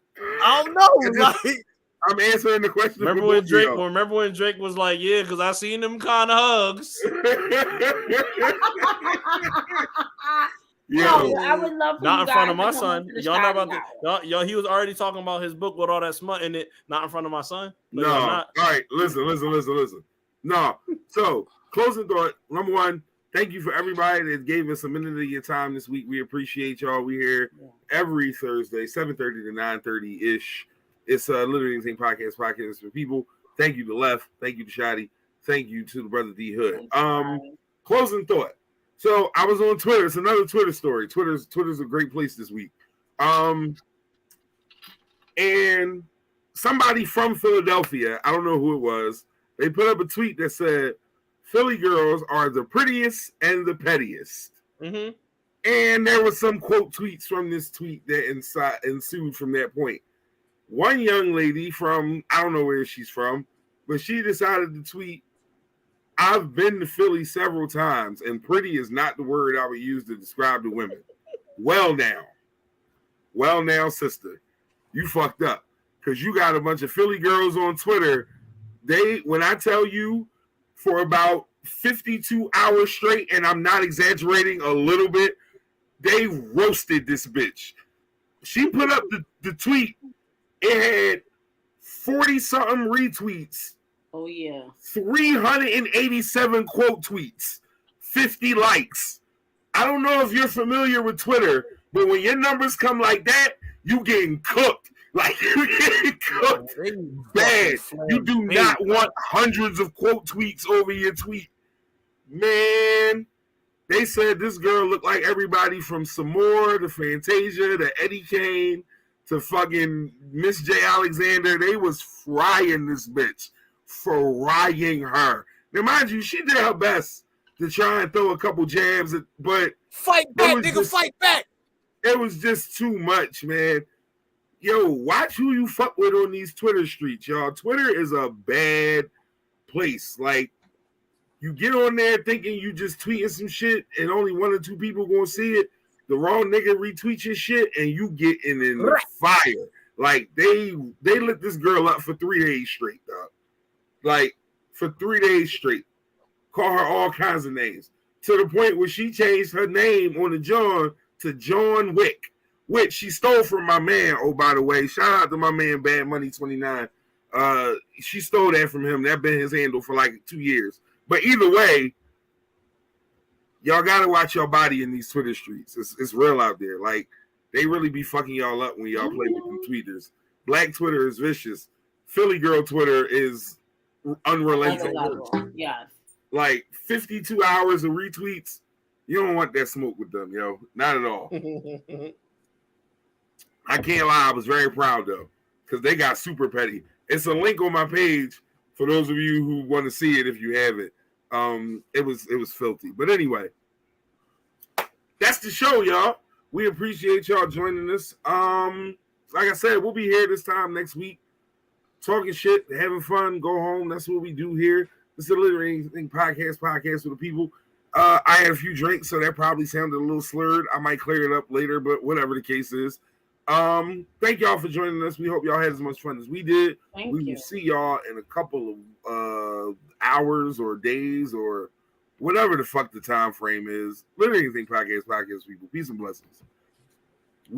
I don't know. Like, I'm answering the question. Remember when Drake was like, "Yeah, because I seen them kind of hugs." No, I would love for not you in guys front of my to son. Y'all not about to. Y'all, he was already talking about his book with all that smut in it. Not in front of my son. No. All right. Listen. No. So, closing thought. Number one, thank you for everybody that gave us a minute of your time this week. We appreciate y'all. We here every Thursday, 7:30 to 9:30 ish. It's literally anything podcast for people. Thank you to Left. Thank you to Shadi. Thank you to the brother D Hood. Closing thought. So I was on Twitter. It's another Twitter story. Twitter's a great place this week. And somebody from Philadelphia, I don't know who it was, they put up a tweet that said, Philly girls are the prettiest and the pettiest. Mm-hmm. And there was some quote tweets from this tweet that ensued from that point. One young lady from, I don't know where she's from, but she decided to tweet, I've been to Philly several times, and pretty is not the word I would use to describe the women. Well now, sister, you fucked up, because you got a bunch of Philly girls on Twitter. When I tell you, for about 52 hours straight, and I'm not exaggerating a little bit, they roasted this bitch. She put up the tweet. It had 40-something retweets. Oh, yeah. 387 quote tweets. 50 likes. I don't know if you're familiar with Twitter, but when your numbers come like that, you getting cooked. Like, you getting cooked bad. You do not want hundreds of quote tweets over your tweet. Man, they said this girl looked like everybody from Samore to Fantasia to Eddie Kane to fucking Miss J. Alexander. They was frying this bitch. frying her. Now, mind you, she did her best to try and throw a couple jabs, but fight back, nigga, fight back. It was just too much, man. Yo, watch who you fuck with on these Twitter streets, y'all. Twitter is a bad place. Like, you get on there thinking you just tweeting some shit and only 1 or 2 people gonna see it. The wrong nigga retweet your shit and you get in the fire. Like, they lit this girl up for 3 days straight, dog. Like, for 3 days straight. Call her all kinds of names. To the point where she changed her name on the John to John Wick, which she stole from my man. Oh, by the way, shout out to my man Bad Money 29. She stole that from him. That been his handle for like 2 years. But either way, y'all gotta watch your body in these Twitter streets. It's real out there. Like, they really be fucking y'all up when y'all play with them tweeters. Black Twitter is vicious. Philly girl Twitter is unrelenting. Yes. Like 52 hours of retweets. You don't want that smoke with them, yo. Not at all. I can't lie. I was very proud though, because they got super petty. It's a link on my page for those of you who want to see it if you have it. It was filthy. But anyway, that's the show, y'all. We appreciate y'all joining us. Like I said, we'll be here this time next week, talking shit, having fun, go home. That's what we do here. It's a Literary Anything podcast for the people. I had a few drinks, so that probably sounded a little slurred. I might clear it up later, but whatever the case is. Thank y'all for joining us. We hope y'all had as much fun as we did. We will see y'all in a couple of hours or days or whatever the fuck the time frame is. Literary Anything podcast for people. Peace and blessings.